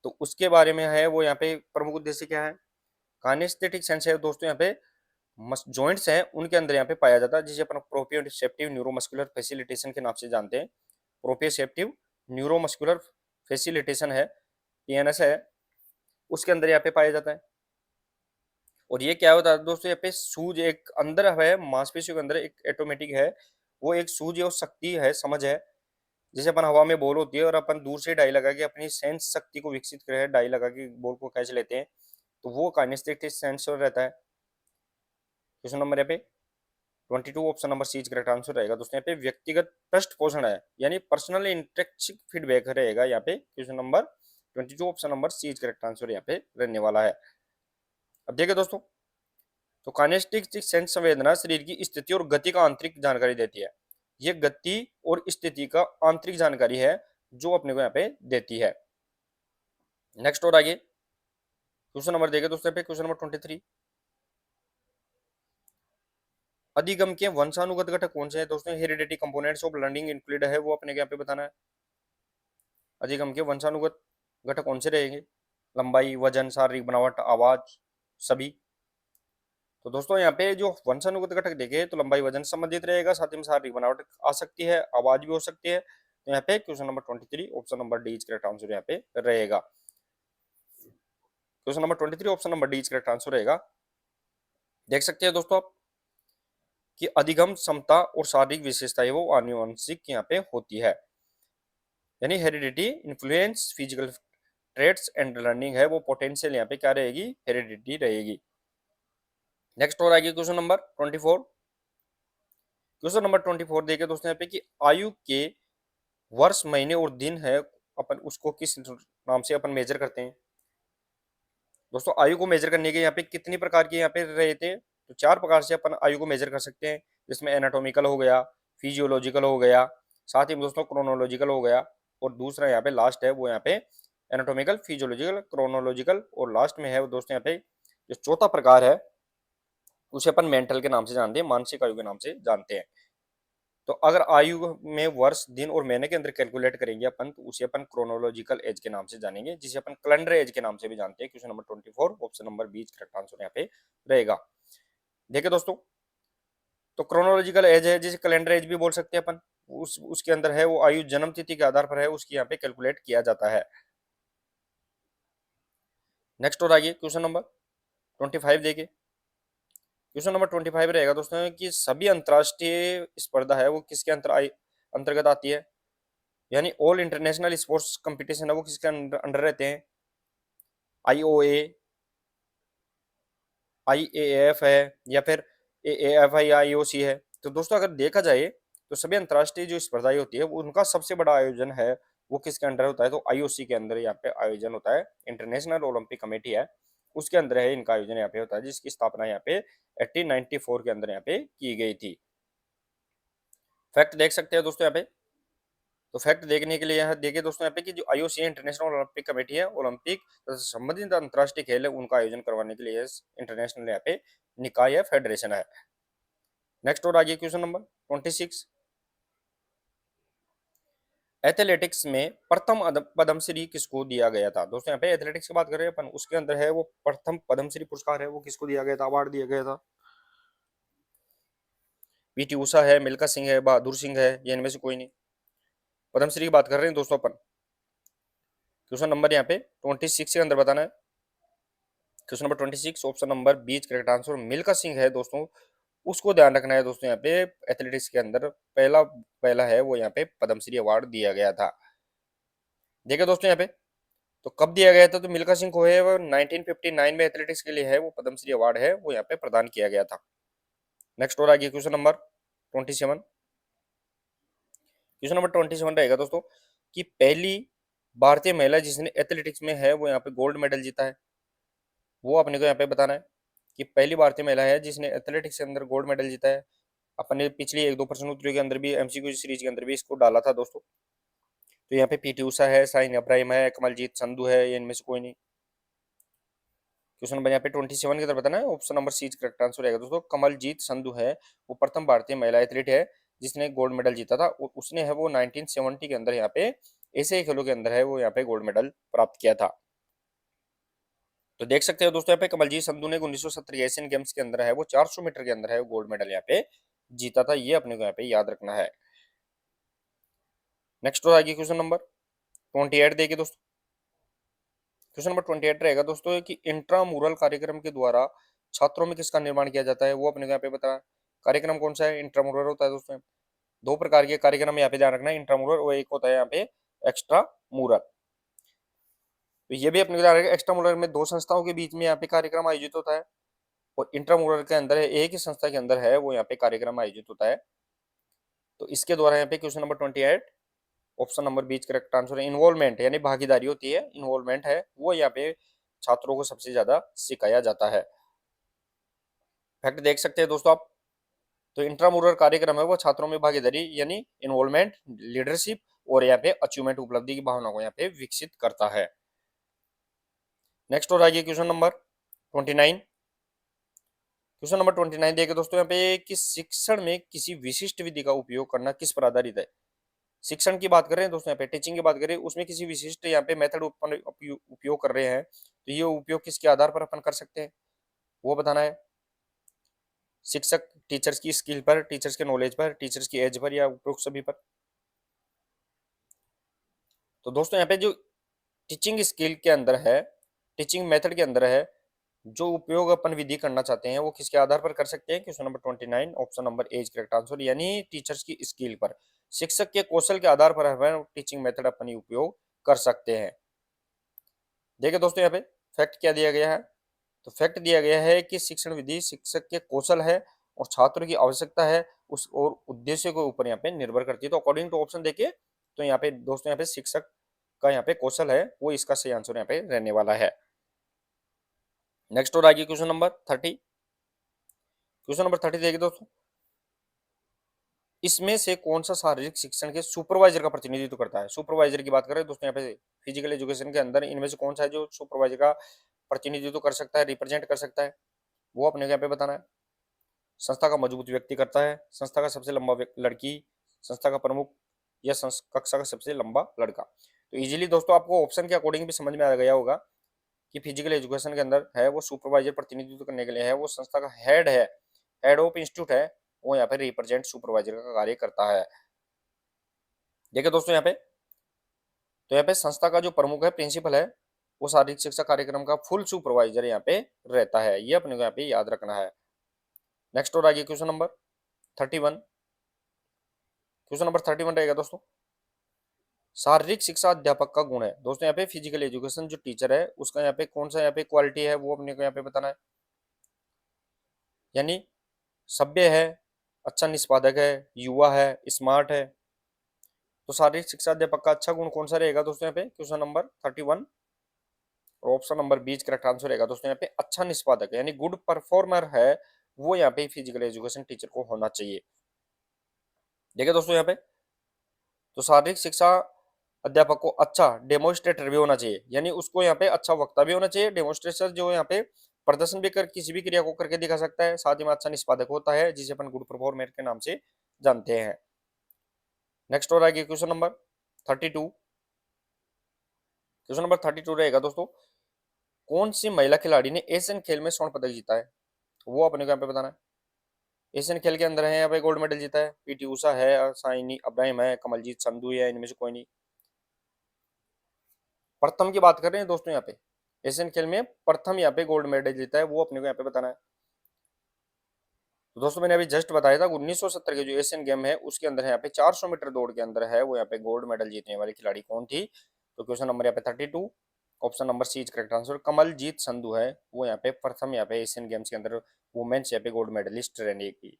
Speaker 1: तो उसके बारे में है वो यहाँ पे प्रमुख उद्देश्य क्या है। काइनेस्थेटिक सेंस है दोस्तों यहाँ पे जॉइंट्स हैं उनके अंदर यहाँ पे पाया जाता है, जिसे अपन प्रोप्रियोसेप्टिव न्यूरोमस्कुलर फैसिलिटेशन के नाम से जानते हैं। प्रोप्रियोसेप्टिव न्यूरोमस्कुलर फैसिलिटेशन है, पीएनएस है, उसके अंदर यहाँ पे पाया जाता है। और ये क्या होता है दोस्तों, यहाँ पे सूझ एक अंदर है, मांसपेशियों के अंदर एक ऑटोमेटिक है, वो एक सूझ और शक्ति है, समझ है। जैसे अपन हवा में बॉल होती है और अपन दूर से डाई लगा के अपनी सेंस शक्ति को विकसित करे, डाई लगा के बॉल को कैच लेते हैं, तो वो काइनेस्थेटिक सेंसर रहता है। क्वेश्चन नंबर यहाँ पे 22 option number C correct answer रहेगा दोस्तों। यहाँ पे व्यक्तिगत पृष्ठ पोषण है, यानी पर्सनल इंटरेक्टिव फीडबैक रहेगा यहाँ पे। Question number 22 option number C correct answer यहाँ पे रहने वाला है। अब देखिए दोस्तों, तो काइनेस्टिक सेंस संवेदना शरीर की स्थिति और गति का आंतरिक जानकारी देती है। ये गति और स्थिति का आंतरिक जानकारी है जो अपने को यहाँ पे देती है। नेक्स्ट और आगे क्वेश्चन नंबर देखिए दोस्तों, यहाँ पे क्वेश्चन नंबर 23। अधिगम के वंशानुगत घटक कौन से हैं दोस्तों। Heredity components of learning included है, वो अपने को यहाँ पे बताना है। अधिगम के वंशानुगत घटक कौन से रहेंगे। लंबाई, वजन, शारीरिक बनावट, आवाज, सभी। तो दोस्तों यहाँ पे जो वंशानुगत घटक देखे तो लंबाई वजन संबंधित रहेगा, साथ ही में शारीरिक बनावट आ सकती है, आवाज भी हो सकती है। तो यहाँ पे question number 23 option number D is correct answer यहाँ पे रहेगा। Question number 23 option number D is correct answer रहेगा। देख सकते हैं दोस्तों आप कि अधिगम क्षमता और शारीरिक विशेषताएं वो आनुवंशिक यहाँ पे होती है, यानी heredity influence physical traits and learning है, वो पोटेंशियल यहाँ पे क्या रहेगी, हेरिडिटी रहेगी। नेक्स्ट और आगे क्वेश्चन नंबर 24। क्वेश्चन नंबर 24 देखिए दोस्तों यहाँ पे कि आयु के वर्ष, महीने और दिन है, अपन उसको किस नाम से अपन मेजर करते हैं। दोस्तों आयु को मेजर करने के यहाँ पे कितनी प्रकार के यहाँ पे रहे थे, तो 4 प्रकार से अपन आयु को मेजर कर सकते हैं, जिसमें एनाटॉमिकल हो गया, फिजियोलॉजिकल हो गया, साथ ही दोस्तों क्रोनोलॉजिकल हो गया, और दूसरा यहाँ पे लास्ट है वो यहाँ पे एनाटॉमिकल, फिजियोलॉजिकल, क्रोनोलॉजिकल, और लास्ट में है वो दोस्तों यहाँ पे जो चौथा प्रकार है उसे अपन मेंटल के नाम से जानते हैं, मानसिक आयु के नाम से जानते हैं। तो अगर आयु में वर्ष, दिन और महीने के अंदर कैलकुलेट करेंगे अपन, तो उसे अपन क्रोनोलॉजिकल एज के नाम से जानेंगे, जिसे अपन कैलेंडर एज के नाम से भी जानते हैं। Question number 24 option number B correct answer यहाँ पे रहेगा। देखिए दोस्तों, तो क्रोनोलॉजिकल एज है जिसे कैलेंडर एज भी बोल सकते हैं अपन, उसके अंदर है वो आयु जन्म तिथि के आधार पर है, उसकी यहाँ पे कैलकुलेट किया जाता है। नेक्स्ट और आइए क्वेश्चन नंबर 25 देखिए। क्वेश्चन नंबर 25 रहेगा दोस्तों कि सभी अंतर्राष्ट्रीय स्पर्धा है वो किसके अंतर्गत आती है, यानी ऑल इंटरनेशनल स्पोर्ट्स कंपटीशन है वो किसके अंडर रहते हैं। आईओए, आईएएफ है, या फिर एएएफ है, या आईओसी है। तो दोस्तों अगर देखा जाए तो सभी अंतर्राष्ट्रीय जो स्पर्धाएं होती है उनका सबसे बड़ा आयोजन है वो किसके अंडर होता है, तो आईओसी के अंदर यहाँ पे आयोजन होता है। इंटरनेशनल ओलंपिक कमेटी है उसके अंदर है इनका आयोजन यहाँ पे होता है, जिसकी स्थापना यहाँ पे 1894 के अंदर यहाँ पे की गई थी। फैक्ट देख सकते हैं दोस्तों यहाँ पे। तो फैक्ट देखने के लिए यहाँ देखिए दोस्तों यहाँ पे कि जो आईओसी इंटरनेशनल ओलंपिक कमेटी है, ओलंपिक संबंधित अंतर्राष्ट्रीय खेल है उनका आयोजन करवाने के लिए इंटरनेशनल यहाँ पे निकाय है, फेडरेशन है। नेक्स्ट और आगे क्वेश्चन नंबर 26। एथलेटिक्स में प्रथम पद्मश्री किसको दिया गया था। दोस्तों यहाँ पे एथलेटिक्स की बात कर रहे हैं अपन, उसके अंदर है वो प्रथम पद्मश्री पुरस्कार है वो किसको दिया गया था, अवार्ड दिया गया था। पीटी उषा है, मिल्खा सिंह है, बहादुर सिंह है, ये इनमें से कोई नहीं। पद्मश्री की बात कर रहे हैं दोस्तों अपन। क्वेश्चन नंबर यहाँ पे 26 के अंदर बताना है। Question number 26 option number B correct answer Milkha Singh है दोस्तों, उसको ध्यान रखना है दोस्तों। यहाँ पे एथलेटिक्स के अंदर पहला पहला है वो यहाँ पे पद्मश्री अवार्ड दिया गया था। देखिए दोस्तों यहाँ पे तो कब दिया गया था, तो मिल्खा सिंह को है वो 1959 में एथलेटिक्स के लिए है वो पद्मश्री अवार्ड है वो यहाँ पे प्रदान किया गया था। नेक्स्ट और आगे क्वेश्चन नंबर 27। क्वेश्चन नंबर 27 रहेगा दोस्तों कि पहली भारतीय महिला जिसने एथलेटिक्स में है वो यहाँ पे गोल्ड मेडल जीता है, वो अपने को यहाँ पे बताना है कि पहली भारतीय महिला है जिसने एथलेटिक्स के अंदर गोल्ड मेडल जीता है। अपने पिछली 1-2 प्रश्न उत्तरों के अंदर भी, एमसीक्यू सीरीज के अंदर भी इसको डाला था दोस्तों। तो यहाँ पे पीटी उषा है, साइना इब्राहिम है, कमलजीत संधू है, ये इनमें से कोई नहीं। क्वेश्चन नंबर यहाँ पे 27 की तरफ बताना है। Option number C correct answer रहेगा दोस्तों। कमलजीत संधू है वो प्रथम भारतीय महिला एथलीट है जिसने गोल्ड मेडल जीता था। उसने है वो 1970 के अंदर यहाँ पे एशियाई खेलों के अंदर है वो यहाँ पे गोल्ड मेडल प्राप्त किया था। तो देख सकते हो दोस्तों यहाँ पे कमलजीत संधू ने 1970 एशियन गेम्स के अंदर है वो 400 मीटर के अंदर है वो गोल्ड मेडल यहाँ पे जीता था। ये अपने को यहाँ पे याद रखना है। नेक्स्ट हो आगे क्वेश्चन नंबर 28 देखिए दोस्तों। क्वेश्चन नंबर 28 रहेगा दोस्तों कि इंट्रामुरल कार्यक्रम के द्वारा छात्रों में किसका निर्माण किया जाता है वो अपने को यहाँ पे बता। कार्यक्रम कौन सा है? इंट्रामुरल होता है दोस्तों। दो प्रकार के कार्यक्रम यहाँ पे ध्यान रखना है, इंट्रामुरल और एक होता है यहाँ पे एक्स्ट्रा मूरल। तो ये भी अपने को ध्यान रखना, एक्स्ट्रा मूरल में दो संस्थाओं के बीच में यहाँ पे कार्यक्रम आयोजित होता है और इंट्रामुरल के अंदर है एक ही संस्था के अंदर है वो यहाँ पे कार्यक्रम आयोजित होता है। तो इसके द्वारा यहाँ पे क्वेश्चन नंबर 28 ऑप्शन नंबर बीच करेक्ट आंसर है। इन्वॉल्वमेंट यानी भागीदारी होती है, इन्वॉल्वमेंट है वो यहाँ पे छात्रों को सबसे ज्यादा सिखाया जाता है। फैक्ट देख सकते हैं दोस्तों आप। तो इंट्रामुरल कार्यक्रम है वो छात्रों में भागीदारी यानी इन्वॉल्वमेंट, लीडरशिप और यहाँ पे अचीवमेंट उपलब्धि की भावना को यहाँ पे विकसित करता है। नेक्स्ट और आगे क्वेश्चन नंबर 29। क्वेश्चन नंबर 29 देखिए दोस्तों यहाँ पे कि शिक्षण में किसी विशिष्ट विधि का उपयोग करना किस पर आधारित है। शिक्षण की बात कर रहे हैं दोस्तों, यहाँ पे टीचिंग की बात करें उसमें किसी विशिष्ट यहाँ पे मेथड उपयोग कर रहे हैं तो ये उपयोग किसके आधार पर अपन कर सकते हैं वो बताना है। शिक्षक टीचर्स की स्किल पर, टीचर्स के नॉलेज पर, टीचर्स की एज पर या उपरोक्त सभी पर। तो दोस्तों यहाँ पे जो टीचिंग स्किल के अंदर है, टीचिंग मेथड के अंदर है, जो उपयोग अपन विधि करना चाहते हैं वो किसके आधार पर कर सकते हैं। Question number 29 option number A correct answer यानी टीचर्स की स्किल पर, शिक्षक के कौशल के आधार पर अपन टीचिंग मेथड अपन उपयोग कर सकते हैं। देखिए दोस्तों यहाँ पे फैक्ट क्या दिया गया है। तो फैक्ट दिया गया है कि शिक्षण विधि शिक्षक के कौशल है और छात्रों की आवश्यकता है उस और उद्देश्य के ऊपर यहाँ पे निर्भर करती है। तो अकॉर्डिंग टू ऑप्शन देखिए तो यहाँ पे दोस्तों यहाँ पे शिक्षक का यहाँ पे कौशल है वो इसका सही आंसर यहाँ पे रहने वाला है। नेक्स्ट और आगे क्वेश्चन नंबर 30। क्वेश्चन नंबर 30 देखिए दोस्तों, इसमें से कौन सा शारीरिक शिक्षण के सुपरवाइजर का प्रतिनिधित्व करता है। सुपरवाइजर की बात करें दोस्तों यहाँ पे फिजिकल एजुकेशन के अंदर इनमें से कौन सा है जो सुपरवाइजर का प्रतिनिधित्व कर सकता है, रिप्रेजेंट कर सकता है वो अपने को यहाँ पे बताना है। संस्था का मजबूत व्यक्ति करता है, संस्था का सबसे लंबा लड़की, संस्था का प्रमुख या कक्षा का सबसे लंबा लड़का। तो इजीली दोस्तों आपको ऑप्शन के अकॉर्डिंग भी समझ में आ गया होगा कि फिजिकल एजुकेशन के अंदर है वो सुपरवाइजर प्रतिनिधित्व करने के लिए है, वो संस्था का हेड है, हेड ऑफ इंस्टीट्यूट है, वो यहाँ पे रिप्रेजेंट सुपरवाइजर का कार्य करता है। देखिए दोस्तों यहाँ पे तो यहाँ पे संस्था का जो प्रमुख है, प्रिंसिपल है, वो शारीरिक शिक्षा कार्यक्रम का फुल सुपरवाइजर यहाँ पे रहता है। ये अपने को यहाँ पे याद रखना है। नेक्स्ट और आगे क्वेश्चन नंबर 31। क्वेश्चन नंबर 31 रहेगा दोस्तों, शारीरिक शिक्षा अध्यापक का गुण है। दोस्तों यहाँ पे फिजिकल एजुकेशन जो टीचर है उसका यहाँ पे कौन सा यहाँ पे क्वालिटी है वो अपने को यहाँ पे बताना है। यानी सभ्य है, अच्छा निष्पादक है, युवा है, स्मार्ट है। तो शारीरिक शिक्षा अध्यापक का अच्छा गुण कौन सा रहेगा दोस्तों यहाँ पे क्वेश्चन नंबर 31 और ऑप्शन नंबर बीच करेक्ट आंसर रहेगा दोस्तों यहाँ पे अच्छा निष्पादक है यानी गुड परफॉर्मर है वो यहाँ पे फिजिकल एजुकेशन टीचर को होना चाहिए। देखिए दोस्तों यहाँ पे तो शारीरिक शिक्षा अध्यापक को अच्छा डेमोन्स्ट्रेटर भी होना चाहिए यानी उसको यहाँ पे अच्छा वक्ता भी होना चाहिए। डेमोन्स्ट्रेटर जो यहाँ पे प्रदर्शन भी कर किसी भी क्रिया को करके दिखा सकता है, साथ ही में अच्छा निष्पादक होता है जिसे अपन गुड परफॉर्मर के नाम से जानते हैं। नेक्स्ट और आगे क्वेश्चन नंबर 32। क्वेश्चन नंबर 32 रहेगा दोस्तों, कौन सी महिला खिलाड़ी ने एशियन खेल में स्वर्ण पदक जीता है वो अपने को यहाँ पे बताना है। एशियन खेल के अंदर है यहाँ पे गोल्ड मेडल जीता है, पीटी उषा है, साइनी अब्राहिम है, कमलजीत संधू है, इनमें से कोई नहीं। प्रथम की बात कर रहे हैं दोस्तों यहाँ पे एशियन खेल में प्रथम यहाँ पे गोल्ड मेडल जीता है वो अपने को यहाँ पे बताना है। तो दोस्तों मैंने अभी जस्ट बताया था 1970 के जो एशियन गेम है उसके अंदर है यहाँ पे 400 मीटर दौड़ के अंदर है वो यहाँ पे गोल्ड मेडल जीतने वाली खिलाड़ी कौन थी। तो क्वेश्चन नंबर यहाँ पे 32 option number C is correct answer. Kamaljeet Sandhu है वो यहाँ पे प्रथम यहाँ पे एशियन गेम्स के अंदर वुमेन्स यहाँ पे गोल्ड मेडलिस्ट रहने की।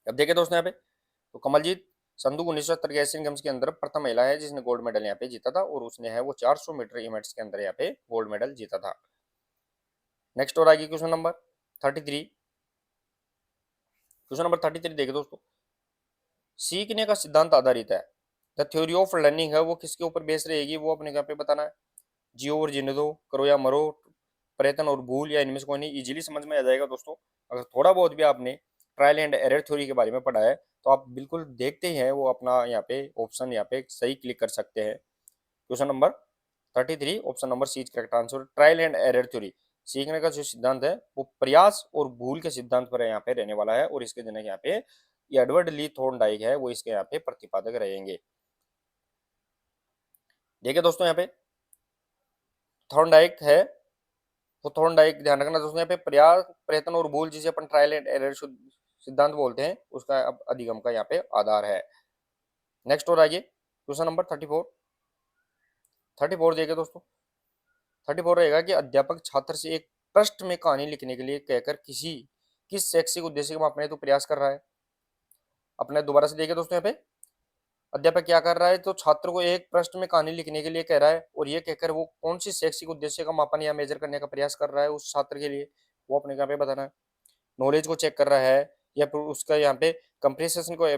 Speaker 1: अब देखिए दोस्तों यहाँ पे तो कमलजीत संधू 1970 के एशियन गेम्स के अंदर प्रथम महिला है जिसने गोल्ड मेडल यहाँ पे जीता था और उसने है वो 400 मीटर इवेंट्स के अंदर यहाँ पे गोल्ड मेडल जीता था। नेक्स्ट और आगे क्वेश्चन नंबर 33। क्वेश्चन नंबर 33 देखिए दोस्तों, सीखने का सिद्धांत आधारित है। द थ्योरी ऑफ लर्निंग है वो किसके ऊपर बेस रहेगी वो अपने यहाँ पे बताना है। जियो और जीने दो, करो या मरो, प्रयत्न और भूल या इनमें से कोई नहीं, इजीली समझ में आ जाएगा दोस्तों। अगर थोड़ा बहुत भी आपने ट्रायल एंड एरर थ्योरी के बारे में पढ़ा है तो आप बिल्कुल देखते ही हैं वो अपना यहाँ पे ऑप्शन यहाँ पे सही क्लिक कर सकते हैं। Question number 33 option number C is correct answer. Trial and error theory सीखने का जो सिद्धांत है वो प्रयास और भूल के सिद्धांत पर यहाँ पे रहने वाला है, और इसके जनक यहाँ पे एडवर्ड ली थॉर्नडाइक है, वो इसके यहाँ पे प्रतिपादक रहेंगे। देखिए दोस्तों यहाँ पे थॉर्नडाइक है, वो थॉर्नडाइक ध्यान रखना दोस्तों, यहाँ पे प्रयास प्रयत्न और भूल जिसे अपन ट्रायल एंड एरर सिद्धांत बोलते हैं उसका अब अधिगम का यहाँ पे आधार है। नेक्स्ट और आइए क्वेश्चन नंबर 34 देखिए दोस्तों। 34 रहेगा कि अध्यापक छात्र से एक पृष्ठ में कहानी लिखने के लिए कहकर किस शैक्षिक उद्देश्य को मापने हेतु प्रयास कर रहा है। अपने दोबारा से देखिए दोस्तों, यहाँ पे अध्यापक क्या कर रहा है, तो छात्र को एक पृष्ठ में कहानी लिखने के लिए कह रहा है, और ये कहकर वो कौन सी शैक्षिक उद्देश्य का मापन या मेजर करने का प्रयास कर रहा है उस छात्र के लिए, वो अपने यहाँ पे बताना है। नॉलेज को चेक कर रहा है, या फिर उसका यहाँ पे कंप्रेशन को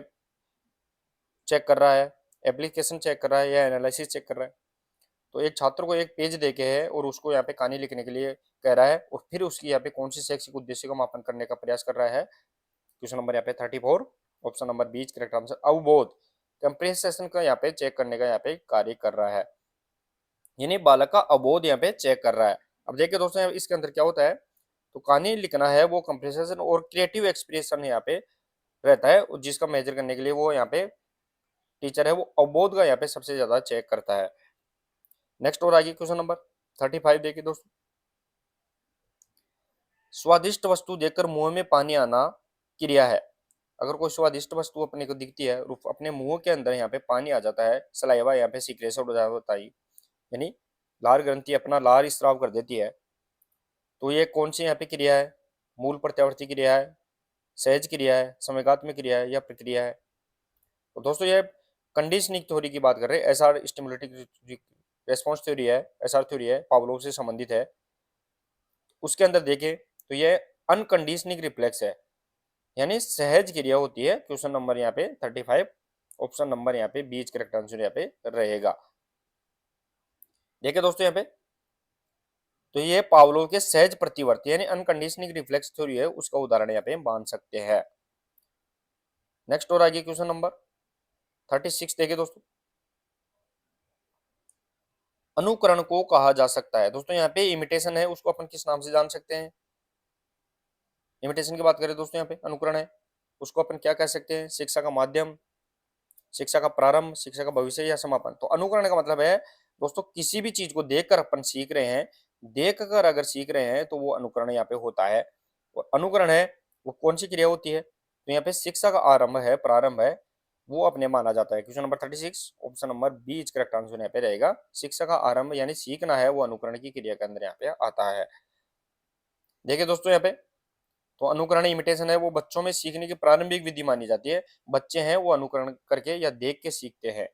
Speaker 1: चेक कर रहा है, एप्लीकेशन चेक कर रहा है, या एनालिसिस चेक कर रहा है। तो एक छात्र को एक पेज देके है और उसको यहाँ पे कहानी लिखने के लिए कह रहा है, और फिर उसकी यहाँ पे कौन सी शैक्षिक उद्देश्य का मापन करने का प्रयास कर रहा है। क्वेश्चन नंबर यहाँ पे 34 option number B correct answer. अवबोध कंप्रेशन का यहाँ पे चेक करने का यहाँ पे कार्य कर रहा है, यानी बालक का अवबोध यहाँ पे चेक कर रहा है। अब देखिए दोस्तों इसके अंदर क्या होता है, तो कहानी लिखना है वो कंप्रेशन और क्रिएटिव एक्सप्रेशन यहाँ पे रहता है, और जिसका मेजर करने के लिए वो यहाँ पे टीचर है वो अवबोध का यहाँ पे सबसे ज्यादा चेक करता है। नेक्स्ट और आगे क्वेश्चन नंबर 35 देखिए दोस्तों। स्वादिष्ट वस्तु देखकर मुंह में पानी आना क्रिया है। अगर कोई स्वादिष्ट वस्तु अपने को दिखती है और अपने मुंह के अंदर यहाँ पे पानी आ जाता है, सलाइवा यहाँ पे सीक्रेशन हो जाता है, यानी लार ग्रंथि अपना लार स्राव कर देती है, तो ये कौन सी यहाँ पे क्रिया है, मूल प्रत्यावर्ती क्रिया है, सहज क्रिया है, समवेगात्मक क्रिया है, या प्रक्रिया है। तो दोस्तों ये कंडीशनिंग थ्योरी की बात कर रहे हैं, एसआर स्टिमुलेटिंग रेस्पॉन्स थ्योरी है, एसआर थ्योरी है, पावलोव से संबंधित है। उसके अंदर देखें तो ये अनकंडीशनिंग रिफ्लेक्स है, यानी सहज क्रिया होती है। क्वेश्चन नंबर यहाँ पे 35 ऑप्शन नंबर यहाँ पे बीच करेक्ट आंसर यहाँ पे रहेगा। देखिए दोस्तों यहाँ पे तो ये पावलोव के सहज प्रतिवर्ती यानी अनकंडीशनिंग रिफ्लेक्स थ्योरी है, उसका उदाहरण यहाँ पे मान सकते हैं। नेक्स्ट और आगे क्वेश्चन नंबर 36 देखिए दोस्तों। अनुकरण को कहा जा सकता है, दोस्तों यहाँ पे इमिटेशन है, उसको अपन किस नाम से जान सकते हैं। इमिटेशन की बात करें दोस्तों यहाँ पे अनुकरण है, उसको अपन क्या कह सकते हैं, शिक्षा का माध्यम, शिक्षा का प्रारंभ, शिक्षा का भविष्य, या समापन। तो अनुकरण का मतलब है दोस्तों किसी भी चीज को देखकर अपन सीख रहे हैं, देखकर अगर सीख रहे हैं तो वो अनुकरण यहाँ पे होता है। और अनुकरण है वो कौन सी क्रिया होती है, तो यहाँ पे शिक्षा का आरंभ है, प्रारंभ है, वो अपने माना जाता है। Question number 36 option number B is correct answer यहाँ पे रहेगा। शिक्षा का आरंभ यानी सीखना है वो अनुकरण की क्रिया के अंदर यहाँ पे आता है। देखिए दोस्तों यहाँ पे तो अनुकरण इमिटेशन है वो बच्चों में सीखने की प्रारंभिक विधि मानी जाती है, बच्चे हैं वो अनुकरण करके या देख के सीखते हैं।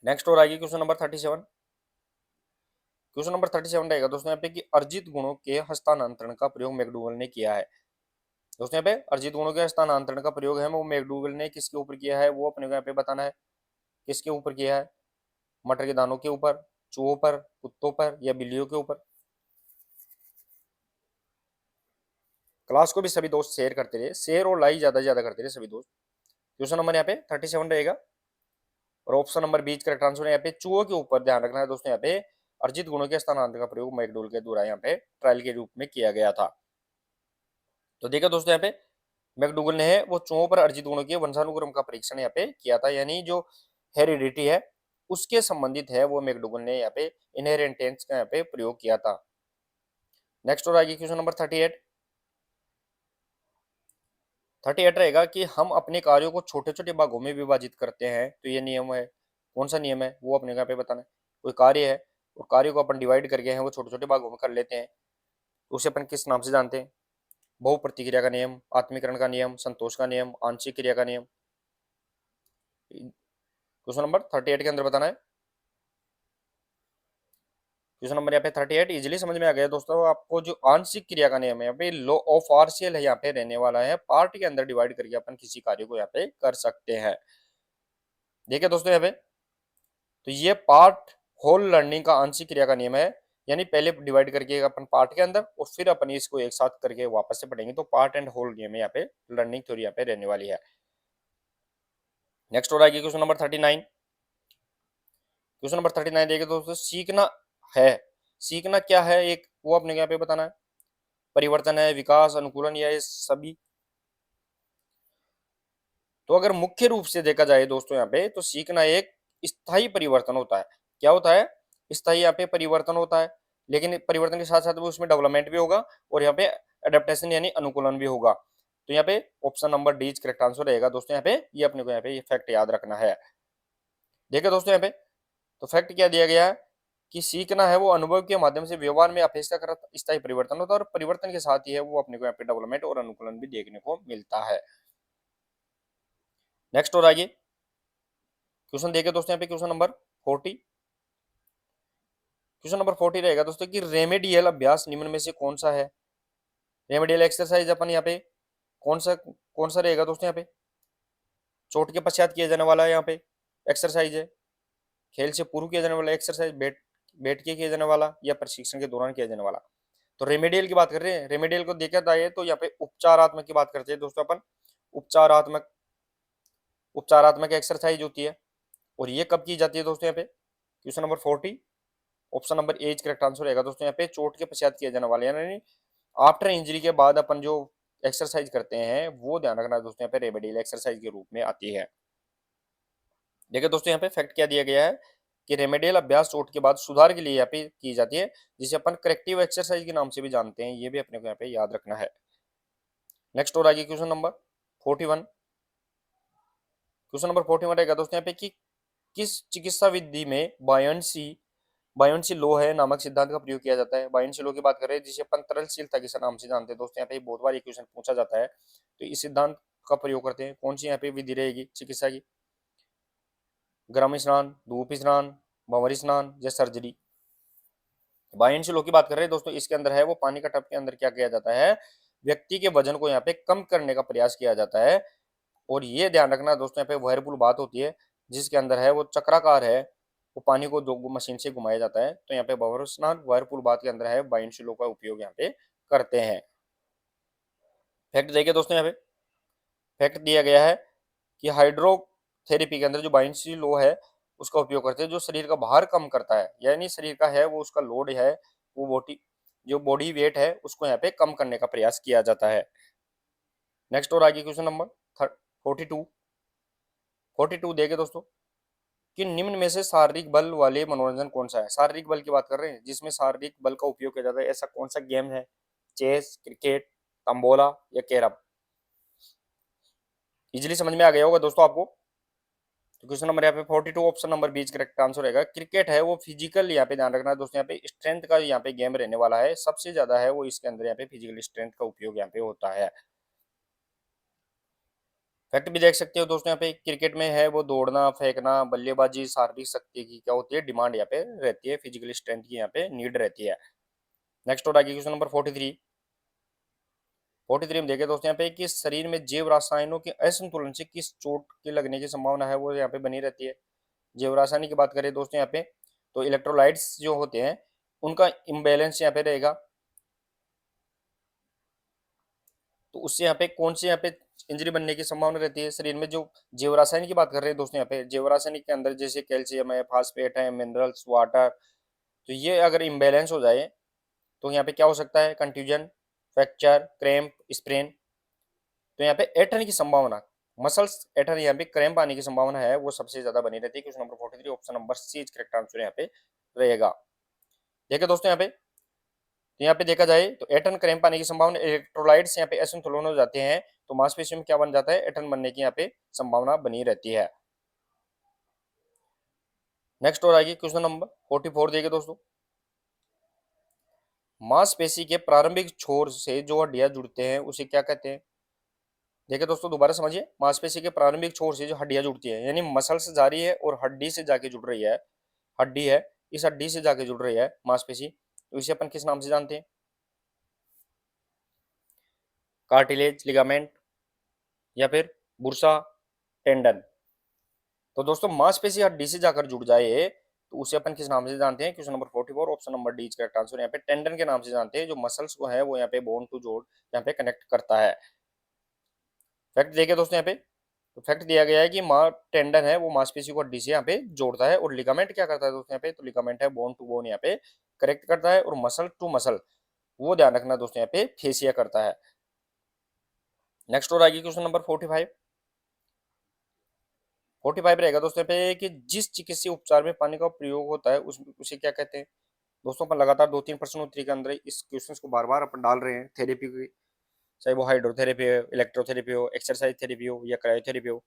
Speaker 1: नेक्स्ट और आगे क्वेश्चन नंबर 37। क्वेश्चन नंबर 37 रहेगा दोस्तों यहाँ पे कि अर्जित गुणों के हस्तांतरण का प्रयोग मैकडूगल ने किया है। दोस्तों यहाँ पे अर्जित गुणों के हस्तांतरण का प्रयोग है वो मैकडूगल ने किसके ऊपर किया है, वो अपने को यहाँ पे बताना है। किसके ऊपर किया है, मटर के दानों के ऊपर, चूहों पर, कुत्तों पर, या बिल्लियों के ऊपर। क्लास को भी सभी दोस्त शेयर करते रहे, शेयर और लाइक ज्यादा से ज्यादा करते रहे सभी दोस्त। क्वेश्चन नंबर यहाँ पे 37 रहेगा, और ऑप्शन नंबर बीच करेक्ट आंसर है यहाँ पे चूहों के ऊपर ध्यान रखना है दोस्तों। यहाँ पे अर्जित गुणों के स्थानांतरण का प्रयोग मैकडूगल के द्वारा यहाँ पे ट्रायल के रूप में किया गया था। तो देखा दोस्तों यहाँ पे मैकडूगल ने है वो चूहों पर अर्जित गुणों के वंशानुक्रम का परीक्षण यहाँ पे किया था, यानी जो हेरिडिटी है उसके संबंधित है वो मैकडूगल ने यहाँ पे इनहेरिटेंस का यहाँ पे प्रयोग किया था। नेक्स्ट और आगे क्वेश्चन नंबर 38 रहेगा कि हम अपने कार्यों को छोटे छोटे भागों में विभाजित करते हैं, तो ये नियम है, कौन सा नियम है वो अपने यहाँ पे बताना है। कोई कार्य है और कार्य को अपन डिवाइड करके हैं वो छोटे छोटे भागों में कर लेते हैं, तो उसे अपन किस नाम से जानते हैं। बहु प्रतिक्रिया का नियम, आत्मीकरण का नियम, संतोष का नियम, आंशिक क्रिया का नियम। क्वेश्चन नंबर 38 के अंदर बताना है। क्वेश्चन नंबर यहाँ पे 38 इजिली समझ में आ गया दोस्तों आपको। जो आंशिक क्रिया का नियम है यहाँ पे लॉ ऑफ आरसीएल है यहाँ पे रहने वाला है, पार्ट के अंदर डिवाइड करके अपन किसी कार्य को यहाँ पे कर सकते हैं। देखिए दोस्तों यहाँ पे तो ये पार्ट होल लर्निंग का आंशिक क्रिया का नियम है, यानी पहले डिवाइड करके अपन पार्ट के अंदर और फिर अपन इसको एक साथ करके वापस से पढ़ेंगे, तो पार्ट एंड होल गेम यहाँ पे लर्निंग थ्योरी यहाँ पे रहने वाली है। नेक्स्ट हो रहा है क्वेश्चन नंबर 39। क्वेश्चन नंबर 39 देखिए दोस्तों, सीखना है, सीखना क्या है एक वो अपने यहाँ पे बताना है। परिवर्तन है, विकास, अनुकूलन, या ये सभी। तो अगर मुख्य रूप से देखा जाए दोस्तों यहाँ पे, तो सीखना एक स्थायी परिवर्तन होता है। क्या होता है? स्थायी यहाँ पे परिवर्तन होता है, लेकिन परिवर्तन के साथ साथ वो उसमें डेवलपमेंट भी होगा और यहाँ पे अडेप्टेशन यानी अनुकूलन भी होगा। तो यहाँ पे option number D correct answer रहेगा दोस्तों यहाँ पे। ये अपने को यहाँ पे ये फैक्ट याद रखना है। देखिए दोस्तों यहाँ पे तो फैक्ट क्या दिया गया है कि सीखना है वो अनुभव के माध्यम से व्यवहार में अपेक्षाकृत स्थायी परिवर्तन होता है, और परिवर्तन के साथ ही है वो अपने को यहाँ पे डेवलपमेंट और अनुकूलन भी देखने को मिलता है। नेक्स्ट और आगे क्वेश्चन देखिए दोस्तों यहाँ पे क्वेश्चन नंबर 40। क्वेश्चन नंबर 40 रहेगा दोस्तों कि रेमेडियल अभ्यास निम्न में से कौन सा है। रेमेडियल एक्सरसाइज अपन यहाँ पे कौन सा रहेगा दोस्तों यहाँ पे? चोट के पश्चात किया जाने वाला यहाँ पे एक्सरसाइज है, खेल से पूर्व किया जाने वाला एक्सरसाइज, बैठ के किया जाने वाला, या प्रशिक्षण के दौरान किया जाने वाला। तो रेमेडियल की बात कर रहे हैं। रेमेडियल को देखा जाए तो यहाँ पे उपचारात्मक की बात करते हैं दोस्तों अपन। उपचारात्मक उपचारात्मक एक्सरसाइज होती है, और ये कब की जाती है दोस्तों यहाँ पे? Question number 40 option number A correct answer रहेगा दोस्तों यहाँ पे। चोट के पश्चात किया जाने वाला यानी आफ्टर इंजरी के बाद अपन जो एक्सरसाइज करते हैं वो ध्यान रखना दोस्तों यहाँ पे रेमेडियल एक्सरसाइज के रूप में आती है। देखिए दोस्तों यहाँ पे फैक्ट क्या दिया गया है कि रेमेडियल अभ्यास चोट के बाद सुधार के लिए यहाँ पे की जाती है, जिसे अपन करेक्टिव एक्सरसाइज के नाम से भी जानते हैं। ये भी अपने को यहाँ पे याद रखना है। नेक्स्ट और आगे क्वेश्चन नंबर 41। क्वेश्चन नंबर 41 रहेगा दोस्तों यहाँ पे कि किस चिकित्सा विधि में बायोन्सी लो है नामक सिद्धांत का प्रयोग किया जाता है। बायोन्सी लो की बात कर रहे हैं, जिसे अपन तरलशीलता के नाम से जानते हैं दोस्तों। यहाँ पे बहुत बार क्वेश्चन पूछा जाता है, तो इस सिद्धांत का प्रयोग करते हैं। कौन सी यहाँ पे विधि रहेगी चिकित्सा की? गर्म स्नान, धूप स्नान, भंवर स्नान, या सर्जरी। बायोन्सी लो की बात कर रहे हैं दोस्तों, इसके अंदर है वो पानी का टब के अंदर क्या किया जाता है, व्यक्ति के वजन को यहाँ पे कम करने का प्रयास किया जाता है। और ये ध्यान रखना दोस्तों यहाँ पे व्हर्लपूल बात होती है, जिसके अंदर है वो चक्राकार है, वो पानी को दो मशीन से घुमाया जाता है। तो यहाँ पे भंवर स्नान व्हर्लपूल बात के अंदर है बायोन्सी लो का उपयोग यहाँ पे करते हैं। फैक्ट देखिए दोस्तों यहाँ पे फैक्ट दिया गया है कि हाइड्रोथेरेपी के अंदर जो बायोन्सी लो है उसका उपयोग करते हैं, जो शरीर का भार कम करता है, यानी शरीर का है वो उसका लोड है, वो बॉडी वेट है उसको यहाँ पे कम करने का प्रयास किया जाता है। नेक्स्ट और आगे क्वेश्चन नंबर 42 देखे दोस्तों कि निम्न में से शारीरिक बल वाले मनोरंजन कौन सा है। शारीरिक बल की बात कर रहे हैं, जिसमें शारीरिक बल का उपयोग किया जाता है, ऐसा कौन सा गेम है? चेस, क्रिकेट, तंबोला, या कैरम। इजिली समझ में आ गया होगा दोस्तों आपको। तो क्वेश्चन नंबर यहाँ पे 42 option number B correct answer रहेगा। क्रिकेट है वो फिजिकल, यहाँ पे ध्यान रखना है दोस्तों, यहाँ पे स्ट्रेंथ का यहाँ पे गेम रहने वाला है। सबसे ज्यादा है वो इसके अंदर यहाँ पे फिजिकल स्ट्रेंथ का उपयोग यहाँ पे होता है। फैक्ट भी देख सकते हो दोस्तों, यहाँ पे क्रिकेट में है वो दौड़ना, फेंकना, बल्लेबाजी, शारीरिक शक्ति की क्या होती है डिमांड यहाँ पे रहती है, फिजिकल स्ट्रेंथ की यहाँ पे नीड रहती है। नेक्स्ट और आगे क्वेश्चन नंबर 43 में देखे दोस्तों यहाँ पे कि शरीर में जैव रासायनों के असंतुलन से किस चोट के लगने की संभावना है वो यहाँ पे बनी रहती है। जैव रासायनिक की बात करें दोस्तों यहाँ पे, तो इलेक्ट्रोलाइट्स जो होते हैं उनका इम्बेलेंस यहाँ पे रहेगा, तो उससे यहाँ पे कौन से यहाँ पे इंजरी बनने की संभावना रहती है शरीर में। जो जैव रासायनिक की बात कर रहे हैं दोस्तों यहाँ पे, जैव रासायनिक के अंदर जैसे कैल्शियम है, फास्फेट है, मिनरल्स, वाटर, तो ये अगर इम्बेलेंस हो जाए तो यहाँ पे क्या हो सकता है, कंट्यूजन, फ्रैक्चर, क्रैम्प, स्प्रेन। तो यहाँ पे एटर्न की संभावना, मसल्स एटर्न यहाँ पे क्रैम्प आने की संभावना है वो सबसे ज्यादा बनी रहती है। Question number 43 option number C correct answer यहाँ पे रहेगा। देखिए दोस्तों यहाँ पे, तो यहाँ पे देखा जाए तो एटर्न क्रैम्प आने की संभावना, इलेक्ट्रोलाइट्स यहाँ पे असंतुलन हो जाते हैं तो मांसपेशियों में क्या बन जाता है, एटर्न बनने की यहाँ पे संभावना बनी रहती है। नेक्स्ट और आगे क्वेश्चन नंबर 44 देखिए दोस्तों, मांसपेशी के प्रारंभिक छोर से जो हड्डियां जुड़ते हैं उसे क्या कहते हैं। देखिए दोस्तों दोबारा समझिए, मांसपेशी के प्रारंभिक छोर से जो हड्डियां जुड़ती है यानी मसल से जा रही है और हड्डी से जाके जुड़ रही है, हड्डी है इस हड्डी से जाके जुड़ रही है मांसपेशी, तो इसे अपन किस नाम से जानते हैं? कार्टिलेज, लिगामेंट, या फिर बुर्सा, टेंडन। तो दोस्तों मांसपेशी हड्डी से जाकर जुड़ जाए तो उसे अपन किस नाम से जानते हैं? Question number 44 option number D correct answer. यहाँ पे टेंडन के नाम से जानते हैं, जो मसल्स को है वो यहाँ पे बोन टू जोड़ यहाँ पे कनेक्ट करता है। फैक्ट देखिए दोस्तों यहाँ पे, तो फैक्ट दिया गया है कि टेंडन है वो मांसपेशी को हड्डी से यहाँ पे जोड़ता है, और लिगामेंट क्या करता है दोस्तों यहाँ पे? तो लिगामेंट है बोन टू बोन यहाँ पे करेक्ट करता है, और मसल टू मसल वो ध्यान रखना दोस्तों यहाँ पे फेसिया करता है। नेक्स्ट और आगे क्वेश्चन नंबर 45। 45 रहेगा दोस्तों यहाँ पे कि जिस चिकित्सीय उपचार में पानी का प्रयोग होता है उसे क्या कहते हैं? दोस्तों अपन लगातार 2-3 प्रश्न उत्तरी के अंदर इस क्वेश्चन को बार बार अपन डाल रहे हैं। थेरेपी की, चाहे वो हाइड्रोथेरेपी हो, इलेक्ट्रोथेरेपी हो, एक्सरसाइज थेरेपी हो या क्रायोथेरेपी हो,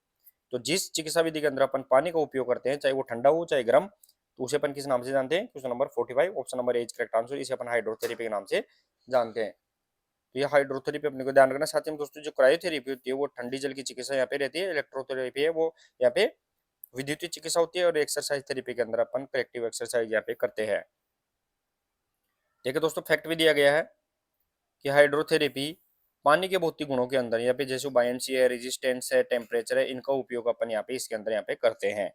Speaker 1: तो जिस चिकित्सा विधि के अंदर अपन पानी का उपयोग करते हैं, चाहे वो ठंडा हो चाहे गर्म, तो उसे अपन किस नाम से जानते हैं? Question number 45 option number as correct answer. इसे अपन हाइड्रोथेरेपी के नाम से जानते हैं। तो ये हाइड्रोथेरेपी अपने को ध्यान रखना। साथ ही में दोस्तों जो क्रायोथेरेपी होती है वो ठंडी जल की चिकित्सा यहाँ पे रहती है। इलेक्ट्रोथेरेपी है वो यहाँ पे विद्युतीय चिकित्सा होती है, और एक्सरसाइज थेरेपी के अंदर अपन करेक्टिव एक्सरसाइज यहाँ पे करते हैं। देखिए दोस्तों फैक्ट भी दिया गया है कि हाइड्रोथेरेपी पानी के भौतिक गुणों के अंदर यहाँ पे जैसे बायंसी है, रेजिस्टेंस है, टेम्परेचर है, इनका उपयोग अपन यहाँ पे इसके अंदर यहाँ पे करते हैं।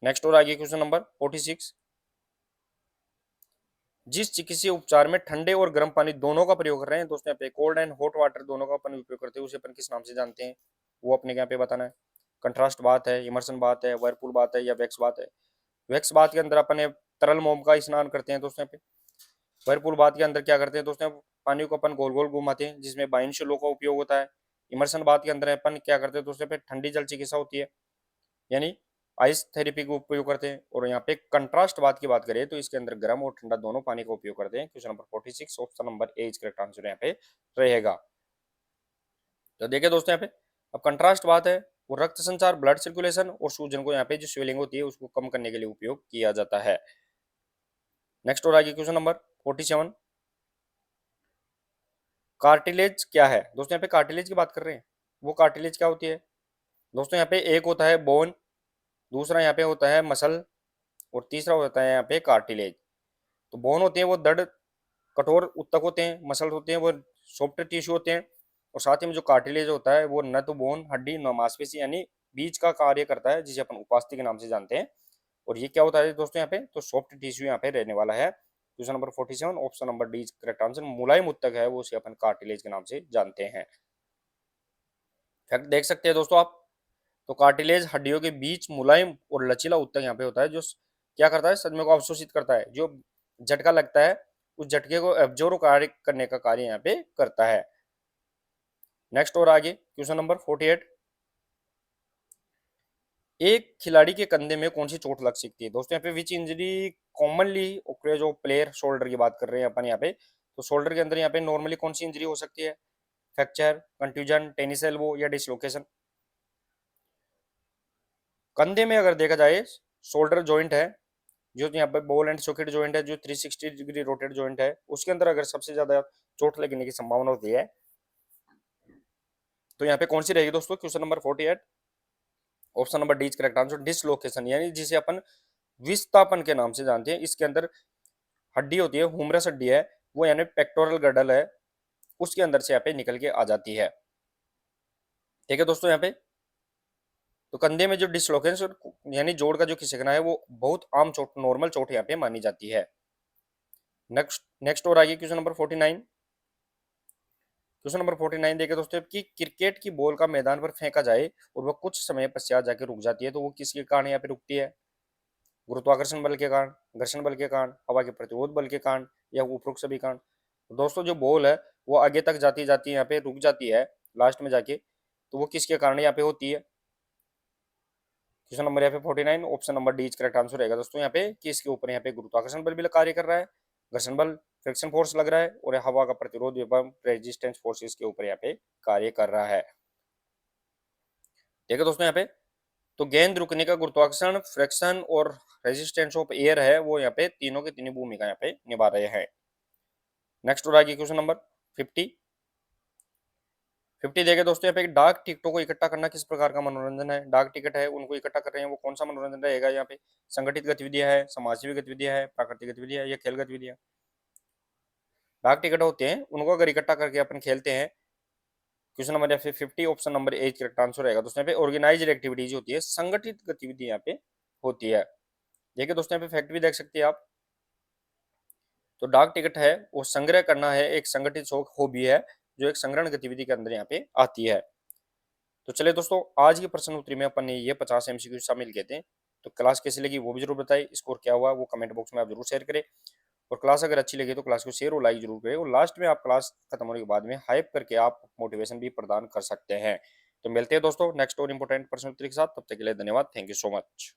Speaker 1: नेक्स्ट और आगे क्वेश्चन नंबर 46। जिस चिकित्सीय उपचार में ठंडे और गर्म पानी दोनों का प्रयोग कर रहे हैं दोस्तों, यहाँ पे कोल्ड एंड हॉट वाटर दोनों का अपन उपयोग करते हैं, उसे अपन किस नाम से जानते हैं? वो अपने यहाँ पे बताना है। कंट्रास्ट बात है, इमर्सन बात है, वर्लपूल बात है या वैक्स बात है? वैक्स बात के अंदर अपन तरल मोम का स्नान करते हैं दोस्तों यहाँ पे। वर्लपूल बात के अंदर क्या करते हैं दोस्तों? पानी को अपन गोल गोल घुमाते हैं, जिसमें बाइन शिलो का उपयोग होता है। इमर्सन बात के अंदर अपन क्या करते हैं दोस्तों पे? ठंडी जल चिकित्सा होती है, यानी आइस थेरेपी का उपयोग करते हैं। और यहाँ पे कंट्रास्ट बात की बात करें तो इसके अंदर गर्म और ठंडा दोनों पानी का उपयोग करते हैं। Question number 46 option number A is correct answer यहाँ पे रहेगा। तो देखिए दोस्तों यहाँ पे अब कंट्रास्ट बात है वो रक्त संचार, ब्लड सर्कुलेशन और सूजन को यहाँ पे जो स्वेलिंग होती है उसको कम करने के लिए उपयोग किया जाता है। नेक्स्ट और आगे क्वेश्चन नंबर 47। कार्टिलेज क्या है दोस्तों? यहाँ पे कार्टिलेज की बात कर रहे हैं। वो कार्टिलेज क्या होती है दोस्तों? यहाँ पे एक होता है बोन, दूसरा यहाँ पे होता है मसल, और तीसरा होता है यहाँ पे कार्टिलेज। तो बोन होते हैं वो दृढ़ कठोर उत्तक होते हैं, मसल होते हैं वो सॉफ्ट टिश्यू होते हैं, और साथ ही में जो कार्टिलेज होता है वो न तो बोन हड्डी न मांसपेशी यानी बीज का कार्य करता है, जिसे अपन उपास्थि के नाम से जानते हैं। और ये क्या होता है दोस्तों यहाँ पे? तो सॉफ्ट टिश्यू यहाँ पे रहने वाला है। Question number 47 option number D correct answer. मुलायम उत्तक है वो उसे अपन कार्टिलेज के नाम से जानते हैं। फैक्ट देख सकते हैं दोस्तों आप, तो कार्टिलेज हड्डियों के बीच मुलायम और लचीला उत्तक यहाँ पे होता है, जो क्या करता है? सदमे को अवशोषित करता है। जो झटका लगता है उस झटके को एब्जॉर्ब कार्य करने का कार्य यहाँ पे करता है। नेक्स्ट और आगे क्वेश्चन नंबर 48। एक खिलाड़ी के कंधे में कौन सी चोट लग सकती है दोस्तों? यहाँ पे विच इंजरी कॉमनली ओकरे, जो प्लेयर शोल्डर की बात कर रहे हैं अपन यहाँ पे, तो शोल्डर के अंदर यहाँ पे नॉर्मली कौन सी इंजरी हो सकती है? फ्रैक्चर, कंट्यूजन, टेनिस एल्बो या डिसलोकेशन? कंधे में अगर देखा जाए शोल्डर जॉइंट है, जो यहाँ पे बॉल एंड सॉकेट जॉइंट है, जो 360 डिग्री रोटेट जॉइंट है, उसके अंदर अगर सबसे ज्यादा चोट लगने की संभावना होती है तो यहाँ पे कौन सी रहेगी दोस्तों? Question number 48 option number D correct answer. Dislocation, यानी जिसे अपन विस्थापन के नाम से जानते हैं। इसके अंदर हड्डी होती है, हुमरस हड्डी है वो, यानी पेक्टोरल गर्डल है, उसके अंदर से यहाँ पे निकल के आ जाती है। ठीक है दोस्तों, यहाँ पे तो कंधे में जो डिसलोकेशन यानी जोड़ का जो खिसकना है वो बहुत आम चोट, नॉर्मल चोट यहाँ पे मानी जाती है। नेक्स्ट नेक्स्ट और आगे क्वेश्चन नंबर 49। क्वेश्चन नंबर 49 देखे दोस्तों कि क्रिकेट की बॉल का मैदान पर फेंका जाए और वह कुछ समय पश्चात जाके रुक जाती है, तो वो किसके कारण यहाँ पे रुकती है? गुरुत्वाकर्षण बल के कारण, घर्षण बल के कारण, हवा के प्रतिरोध बल के कारण, या उपरोक्त सभी कारण? तो दोस्तों जो बॉल है वो आगे तक जाती जाती यहाँ पे रुक जाती है लास्ट में जाके, तो वो किसके कारण यहाँ पे होती है? क्वेश्चन नंबर यहाँ पे 49 option number D correct answer रहेगा दोस्तों। यहाँ पे कि इसके ऊपर यहाँ पे गुरुत्वाकर्षण बल भी कार्य कर रहा है, घर्षण बल फ्रिक्शन फोर्स लग रहा है, और हवा का प्रतिरोध एवं रेजिस्टेंस फोर्स इसके ऊपर यहाँ पे कार्य कर रहा है। देखो दोस्तों यहाँ पे तो गेंद रुकने का गुरुत्वाकर्षण, फ्रिक्शन और रेजिस्टेंस ऑफ एयर है वो यहाँ पे तीनों की तीनों भूमिका यहाँ पे निभा रहे हैं। नेक्स्ट और आगे क्वेश्चन नंबर 50। 50 देखे दोस्तों यहाँ पे डाक टिकटों को इकट्ठा करना किस प्रकार का मनोरंजन है? डाक टिकट है उनको इकट्ठा कर रहे हैं, वो कौन सा मनोरंजन रहेगा यहाँ पे? संगठित गतिविधियां है, समाजसेवी गतिविधियां है, प्राकृतिक गतिविधियां या खेल गतिविधियां? डाक टिकट होते हैं उनको अगर इकट्ठा करके अपन खेलते हैं। क्वेश्चन नंबर यहाँ पे 50 option number A correct answer रहेगा दोस्तों। यहाँ पे ऑर्गेनाइज्ड एक्टिविटीज होती है, संगठित गतिविधि यहाँ पे होती है। देखिए दोस्तों यहाँ पे फैक्ट भी देख सकते हैं आप। तो डाक टिकट है वो संग्रह करना है, एक संगठित शौक हॉबी है जो एक संग्रहण गतिविधि के अंदर यहाँ पे आती है। तो चलिए दोस्तों, आज की प्रश्न उत्तरी में अपन ने ये 50 एमसीक्यू शामिल किए थे। तो क्लास कैसी लगी वो भी जरूर बताइए, स्कोर क्या हुआ वो कमेंट बॉक्स में आप जरूर शेयर करें। और क्लास अगर अच्छी लगी तो क्लास को शेयर और लाइक जरूर करें, और लास्ट में आप क्लास खत्म होने के बाद में हाइप करके आप मोटिवेशन भी प्रदान कर सकते हैं। तो मिलते हैं दोस्तों नेक्स्ट और इंपॉर्टेंट प्रश्न उत्तरी के साथ, तब तक के लिए धन्यवाद, थैंक यू सो मच।